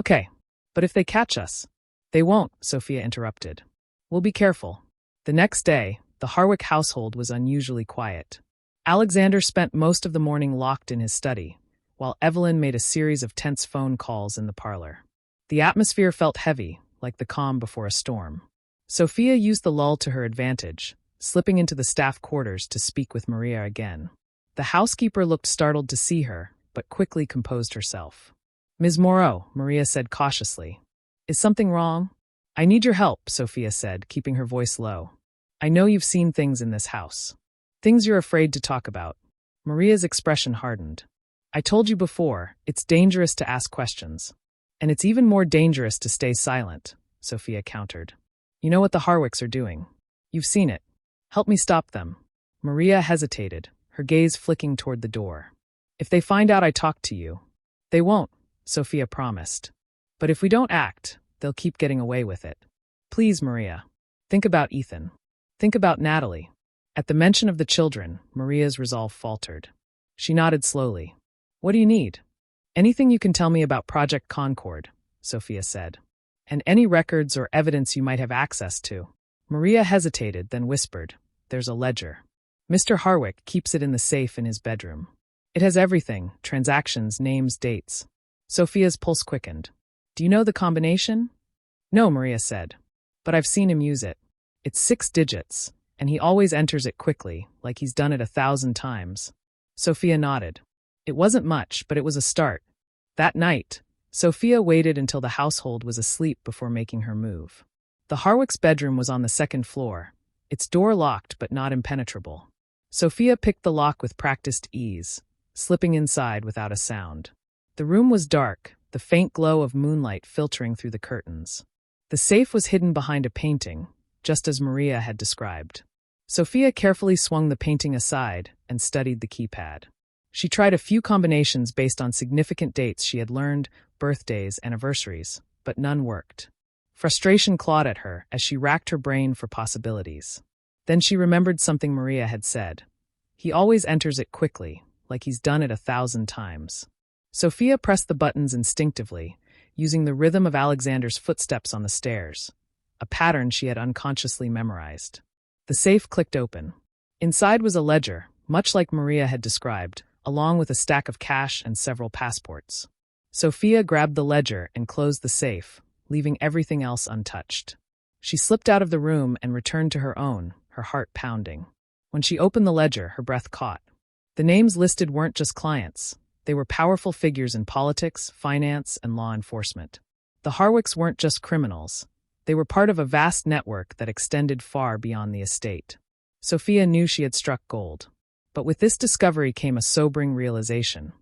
Okay, but if they catch us? They won't, Sophia interrupted. We'll be careful. The next day, the Harwick household was unusually quiet. Alexander spent most of the morning locked in his study, while Evelyn made a series of tense phone calls in the parlor. The atmosphere felt heavy, like the calm before a storm. Sophia used the lull to her advantage, slipping into the staff quarters to speak with Maria again. The housekeeper looked startled to see her, but quickly composed herself. Ms. Moreau, Maria said cautiously. Is something wrong? I need your help, Sophia said, keeping her voice low. I know you've seen things in this house. Things you're afraid to talk about. Maria's expression hardened. I told you before, it's dangerous to ask questions. And it's even more dangerous to stay silent, Sophia countered. You know what the Harwicks are doing. You've seen it. Help me stop them. Maria hesitated, her gaze flicking toward the door. If they find out I talked to you. They won't, Sophia promised. But if we don't act, they'll keep getting away with it. Please, Maria. Think about Ethan. Think about Natalie. At the mention of the children, Maria's resolve faltered. She nodded slowly. What do you need? Anything you can tell me about Project Concord, Sophia said. And any records or evidence you might have access to. Maria hesitated, then whispered, There's a ledger. Mr. Harwick keeps it in the safe in his bedroom. It has everything, transactions, names, dates. Sophia's pulse quickened. Do you know the combination? No, Maria said. But I've seen him use it. It's 6 digits, and he always enters it quickly, like he's done it 1,000 times. Sophia nodded. It wasn't much, but it was a start. That night, Sophia waited until the household was asleep before making her move. The Harwick's bedroom was on the 2nd floor, its door locked but not impenetrable. Sophia picked the lock with practiced ease, slipping inside without a sound. The room was dark, the faint glow of moonlight filtering through the curtains. The safe was hidden behind a painting, just as Maria had described. Sophia carefully swung the painting aside and studied the keypad. She tried a few combinations based on significant dates she had learned, birthdays, anniversaries, but none worked. Frustration clawed at her as she racked her brain for possibilities. Then she remembered something Maria had said. He always enters it quickly, like he's done it 1,000 times. Sophia pressed the buttons instinctively, using the rhythm of Alexander's footsteps on the stairs, a pattern she had unconsciously memorized. The safe clicked open. Inside was a ledger, much like Maria had described, along with a stack of cash and several passports. Sophia grabbed the ledger and closed the safe, leaving everything else untouched. She slipped out of the room and returned to her own, her heart pounding. When she opened the ledger, her breath caught. The names listed weren't just clients. They were powerful figures in politics, finance, and law enforcement. The Harwicks weren't just criminals. They were part of a vast network that extended far beyond the estate. Sophia knew she had struck gold. But with this discovery came a sobering realization.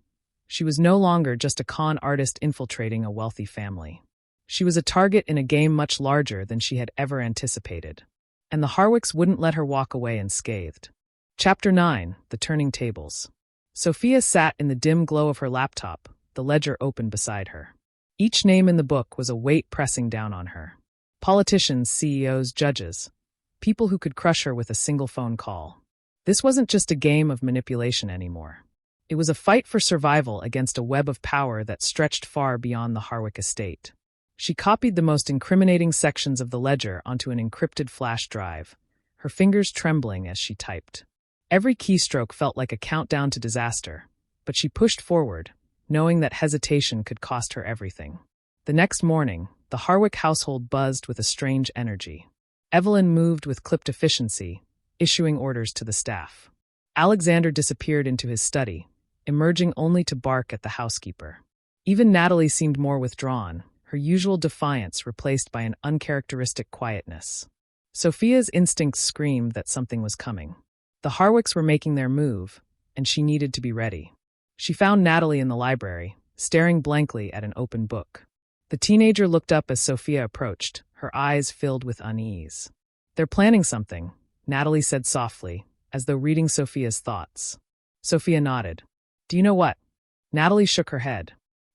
She was no longer just a con artist infiltrating a wealthy family. She was a target in a game much larger than she had ever anticipated. And the Harwicks wouldn't let her walk away unscathed. Chapter 9: The Turning Tables. Sophia sat in the dim glow of her laptop, the ledger open beside her. Each name in the book was a weight pressing down on her. Politicians, CEOs, judges. People who could crush her with a single phone call. This wasn't just a game of manipulation anymore. It was a fight for survival against a web of power that stretched far beyond the Harwick estate. She copied the most incriminating sections of the ledger onto an encrypted flash drive, her fingers trembling as she typed. Every keystroke felt like a countdown to disaster, but she pushed forward, knowing that hesitation could cost her everything. The next morning, the Harwick household buzzed with a strange energy. Evelyn moved with clipped efficiency, issuing orders to the staff. Alexander disappeared into his study, emerging only to bark at the housekeeper. Even Natalie seemed more withdrawn, her usual defiance replaced by an uncharacteristic quietness. Sophia's instincts screamed that something was coming. The Harwicks were making their move, and she needed to be ready. She found Natalie in the library, staring blankly at an open book. The teenager looked up as Sophia approached, her eyes filled with unease. "They're planning something," Natalie said softly, as though reading Sophia's thoughts. Sophia nodded. "Do you know what?" Natalie shook her head.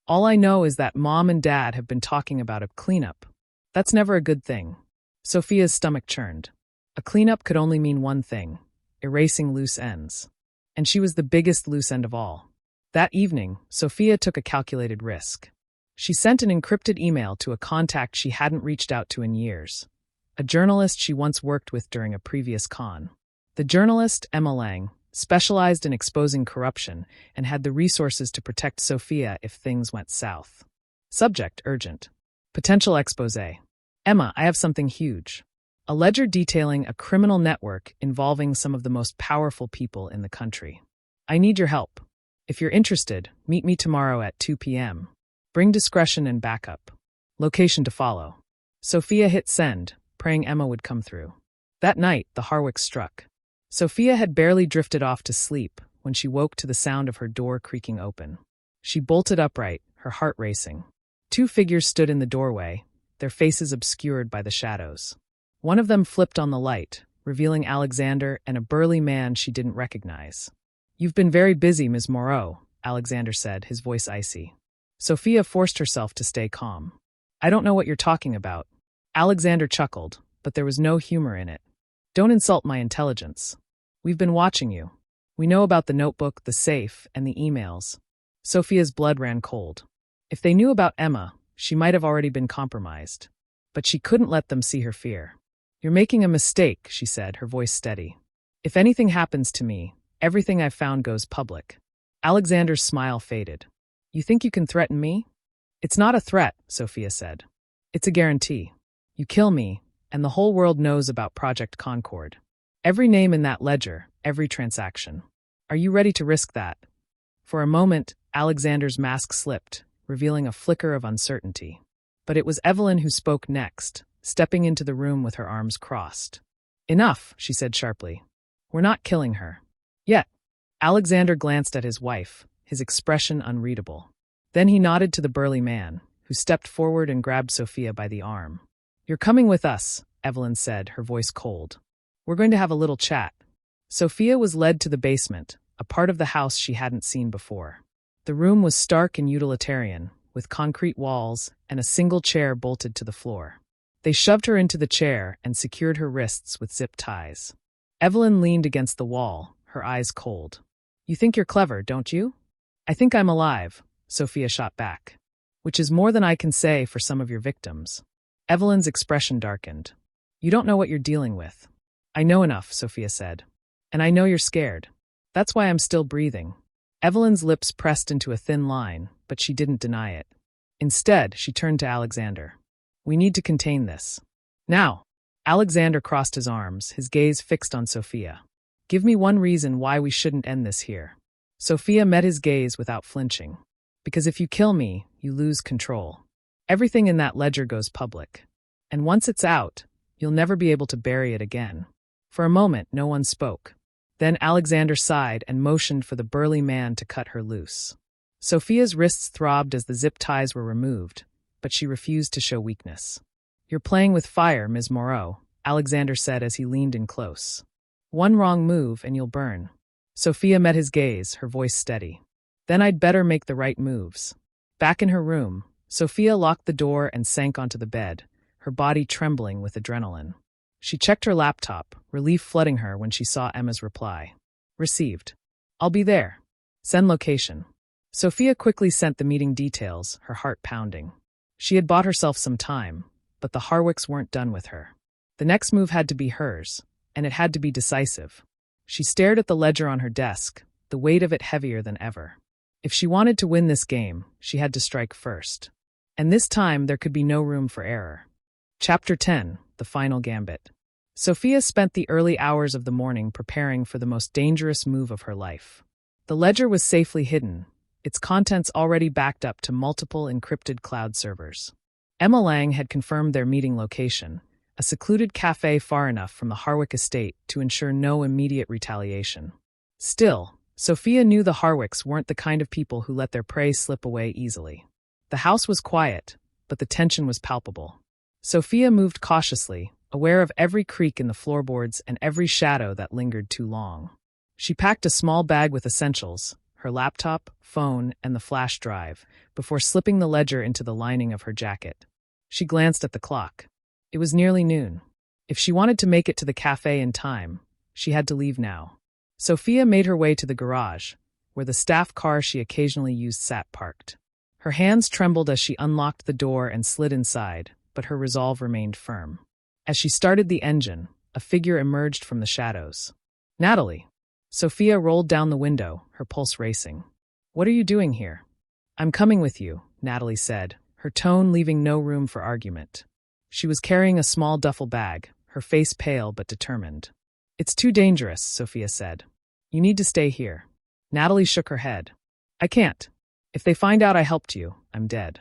"All I know is that Mom and Dad have been talking about a cleanup. That's never a good thing." Sophia's stomach churned. A cleanup could only mean one thing: erasing loose ends. And she was the biggest loose end of all. That evening, Sophia took a calculated risk. She sent an encrypted email to a contact she hadn't reached out to in years, a journalist she once worked with during a previous con. The journalist, Emma Lang, specialized in exposing corruption and had the resources to protect Sophia if things went south. Subject: urgent. Potential exposé. Emma, I have something huge. A ledger detailing a criminal network involving some of the most powerful people in the country. I need your help. If you're interested, meet me tomorrow at 2 p.m. Bring discretion and backup. Location to follow. Sophia hit send, praying Emma would come through. That night, the Harwicks struck. Sophia had barely drifted off to sleep when she woke to the sound of her door creaking open. She bolted upright, her heart racing. Two figures stood in the doorway, their faces obscured by the shadows. One of them flipped on the light, revealing Alexander and a burly man she didn't recognize. "You've been very busy, Ms. Moreau," Alexander said, his voice icy. Sophia forced herself to stay calm. "I don't know what you're talking about." Alexander chuckled, but there was no humor in it. "Don't insult my intelligence. We've been watching you. We know about the notebook, the safe, and the emails." Sophia's blood ran cold. If they knew about Emma, she might have already been compromised. But she couldn't let them see her fear. "You're making a mistake," she said, her voice steady. "If anything happens to me, everything I've found goes public." Alexander's smile faded. "You think you can threaten me?" "It's not a threat," Sophia said. "It's a guarantee. You kill me, and the whole world knows about Project Concord. Every name in that ledger, every transaction. Are you ready to risk that?" For a moment, Alexander's mask slipped, revealing a flicker of uncertainty. But it was Evelyn who spoke next, stepping into the room with her arms crossed. "Enough," she said sharply. "We're not killing her. Yet." Alexander glanced at his wife, his expression unreadable. Then he nodded to the burly man, who stepped forward and grabbed Sophia by the arm. "You're coming with us," Evelyn said, her voice cold. We're going to have a little chat. Sophia was led to the basement, a part of the house she hadn't seen before. The room was stark and utilitarian, with concrete walls and a single chair bolted to the floor. They shoved her into the chair and secured her wrists with zip ties. Evelyn leaned against the wall, her eyes cold. You think you're clever, don't you? I think I'm alive, Sophia shot back. Which is more than I can say for some of your victims. Evelyn's expression darkened. You don't know what you're dealing with. I know enough, Sophia said. And I know you're scared. That's why I'm still breathing. Evelyn's lips pressed into a thin line, but she didn't deny it. Instead, she turned to Alexander. We need to contain this. Now. Alexander crossed his arms, his gaze fixed on Sophia. Give me one reason why we shouldn't end this here. Sophia met his gaze without flinching. Because if you kill me, you lose control. Everything in that ledger goes public. And once it's out, you'll never be able to bury it again. For a moment, no one spoke. Then Alexander sighed and motioned for the burly man to cut her loose. Sophia's wrists throbbed as the zip ties were removed, but she refused to show weakness. You're playing with fire, Ms. Moreau, Alexander said as he leaned in close. One wrong move and you'll burn. Sophia met his gaze, her voice steady. Then I'd better make the right moves. Back in her room, Sophia locked the door and sank onto the bed, her body trembling with adrenaline. She checked her laptop, relief flooding her when she saw Emma's reply. Received. I'll be there. Send location. Sophia quickly sent the meeting details, her heart pounding. She had bought herself some time, but the Harwicks weren't done with her. The next move had to be hers, and it had to be decisive. She stared at the ledger on her desk, the weight of it heavier than ever. If she wanted to win this game, she had to strike first. And this time there could be no room for error. Chapter 10, The Final Gambit. Sophia spent the early hours of the morning preparing for the most dangerous move of her life. The ledger was safely hidden, its contents already backed up to multiple encrypted cloud servers. Emma Lang had confirmed their meeting location, a secluded cafe far enough from the Harwick estate to ensure no immediate retaliation. Still, Sophia knew the Harwicks weren't the kind of people who let their prey slip away easily. The house was quiet, but the tension was palpable. Sophia moved cautiously, aware of every creak in the floorboards and every shadow that lingered too long. She packed a small bag with essentials, her laptop, phone, and the flash drive, before slipping the ledger into the lining of her jacket. She glanced at the clock. It was nearly noon. If she wanted to make it to the cafe in time, she had to leave now. Sophia made her way to the garage, where the staff car she occasionally used sat parked. Her hands trembled as she unlocked the door and slid inside, but her resolve remained firm. As she started the engine, a figure emerged from the shadows. Natalie. Sophia rolled down the window, her pulse racing. What are you doing here? I'm coming with you, Natalie said, her tone leaving no room for argument. She was carrying a small duffel bag, her face pale but determined. It's too dangerous, Sophia said. You need to stay here. Natalie shook her head. I can't. If they find out I helped you, I'm dead.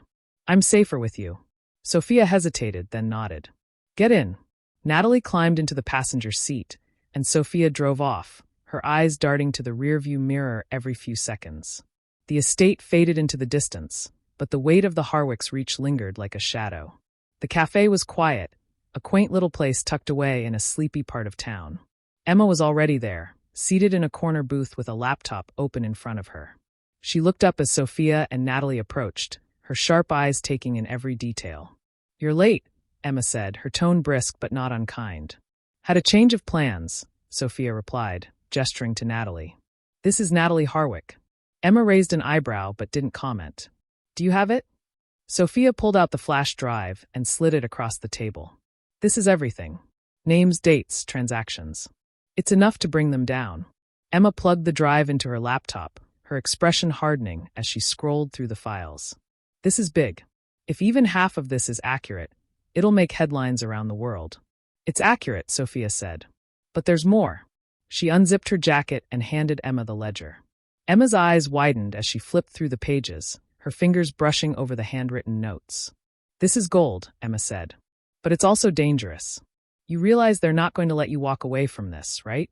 I'm safer with you. Sophia hesitated, then nodded. Get in. Natalie climbed into the passenger seat, and Sophia drove off, her eyes darting to the rearview mirror every few seconds. The estate faded into the distance, but the weight of the Harwicks reach lingered like a shadow. The cafe was quiet, a quaint little place tucked away in a sleepy part of town. Emma was already there, seated in a corner booth with a laptop open in front of her. She looked up as Sophia and Natalie approached, her sharp eyes taking in every detail. You're late, Emma said, her tone brisk but not unkind. Had a change of plans, Sophia replied, gesturing to Natalie. This is Natalie Harwick. Emma raised an eyebrow but didn't comment. Do you have it? Sophia pulled out the flash drive and slid it across the table. This is everything. Names, dates, transactions. It's enough to bring them down. Emma plugged the drive into her laptop, her expression hardening as she scrolled through the files. This is big. If even half of this is accurate, it'll make headlines around the world. It's accurate, Sophia said. But there's more. She unzipped her jacket and handed Emma the ledger. Emma's eyes widened as she flipped through the pages, her fingers brushing over the handwritten notes. This is gold, Emma said. But it's also dangerous. You realize they're not going to let you walk away from this, right?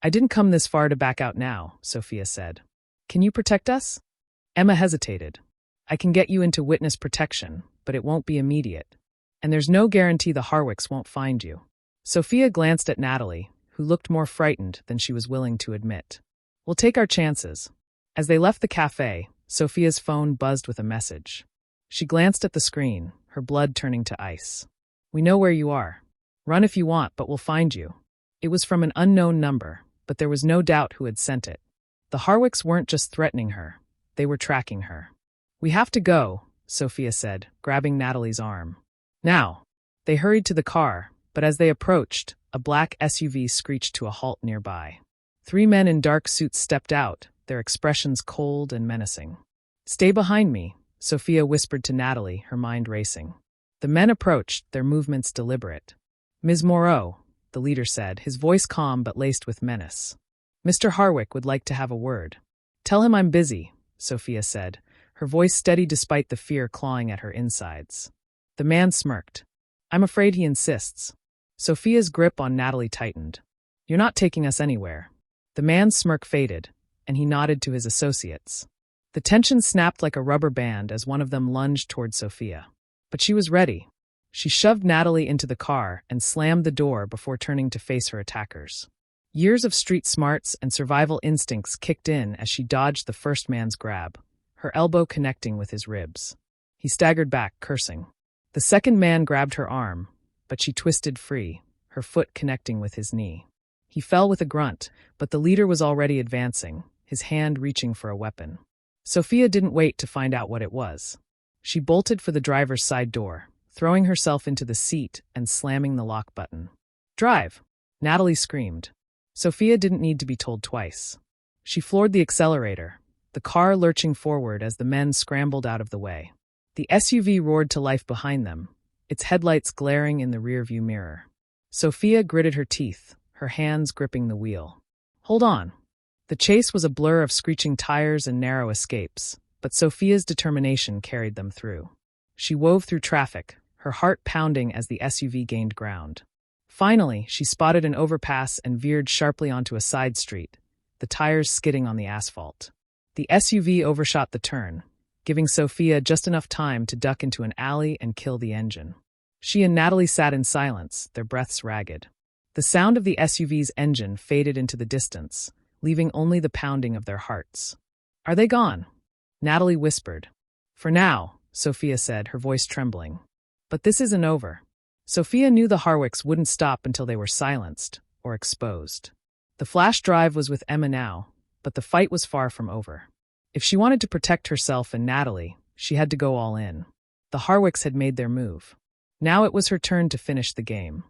I didn't come this far to back out now, Sophia said. Can you protect us? Emma hesitated. I can get you into witness protection, but it won't be immediate. And there's no guarantee the Harwicks won't find you. Sophia glanced at Natalie, who looked more frightened than she was willing to admit. We'll take our chances. As they left the cafe, Sophia's phone buzzed with a message. She glanced at the screen, her blood turning to ice. We know where you are. Run if you want, but we'll find you. It was from an unknown number, but there was no doubt who had sent it. The Harwicks weren't just threatening her, they were tracking her. We have to go, Sophia said, grabbing Natalie's arm. Now. They hurried to the car, but as they approached, a black SUV screeched to a halt nearby. 3 men in dark suits stepped out, their expressions cold and menacing. Stay behind me, Sophia whispered to Natalie, her mind racing. The men approached, their movements deliberate. Ms. Moreau, the leader said, his voice calm but laced with menace. Mr. Harwick would like to have a word. Tell him I'm busy, Sophia said, her voice steady despite the fear clawing at her insides. The man smirked. I'm afraid he insists. Sophia's grip on Natalie tightened. You're not taking us anywhere. The man's smirk faded, and he nodded to his associates. The tension snapped like a rubber band as one of them lunged toward Sophia. But she was ready. She shoved Natalie into the car and slammed the door before turning to face her attackers. Years of street smarts and survival instincts kicked in as she dodged the first man's grab, her elbow connecting with his ribs. He staggered back, cursing. The second man grabbed her arm, but she twisted free, her foot connecting with his knee. He fell with a grunt, but the leader was already advancing, his hand reaching for a weapon. Sophia didn't wait to find out what it was. She bolted for the driver's side door, throwing herself into the seat and slamming the lock button. Drive! Natalie screamed. Sophia didn't need to be told twice. She floored the accelerator, the car lurching forward as the men scrambled out of the way. The SUV roared to life behind them, its headlights glaring in the rearview mirror. Sophia gritted her teeth, her hands gripping the wheel. Hold on. The chase was a blur of screeching tires and narrow escapes, but Sophia's determination carried them through. She wove through traffic, her heart pounding as the SUV gained ground. Finally, she spotted an overpass and veered sharply onto a side street, the tires skidding on the asphalt. The SUV overshot the turn, giving Sophia just enough time to duck into an alley and kill the engine. She and Natalie sat in silence, their breaths ragged. The sound of the SUV's engine faded into the distance, leaving only the pounding of their hearts. Are they gone? Natalie whispered. For now, Sophia said, her voice trembling. But this isn't over. Sophia knew the Harwicks wouldn't stop until they were silenced or exposed. The flash drive was with Emma now, but the fight was far from over. If she wanted to protect herself and Natalie, she had to go all in. The Harwicks had made their move. Now it was her turn to finish the game.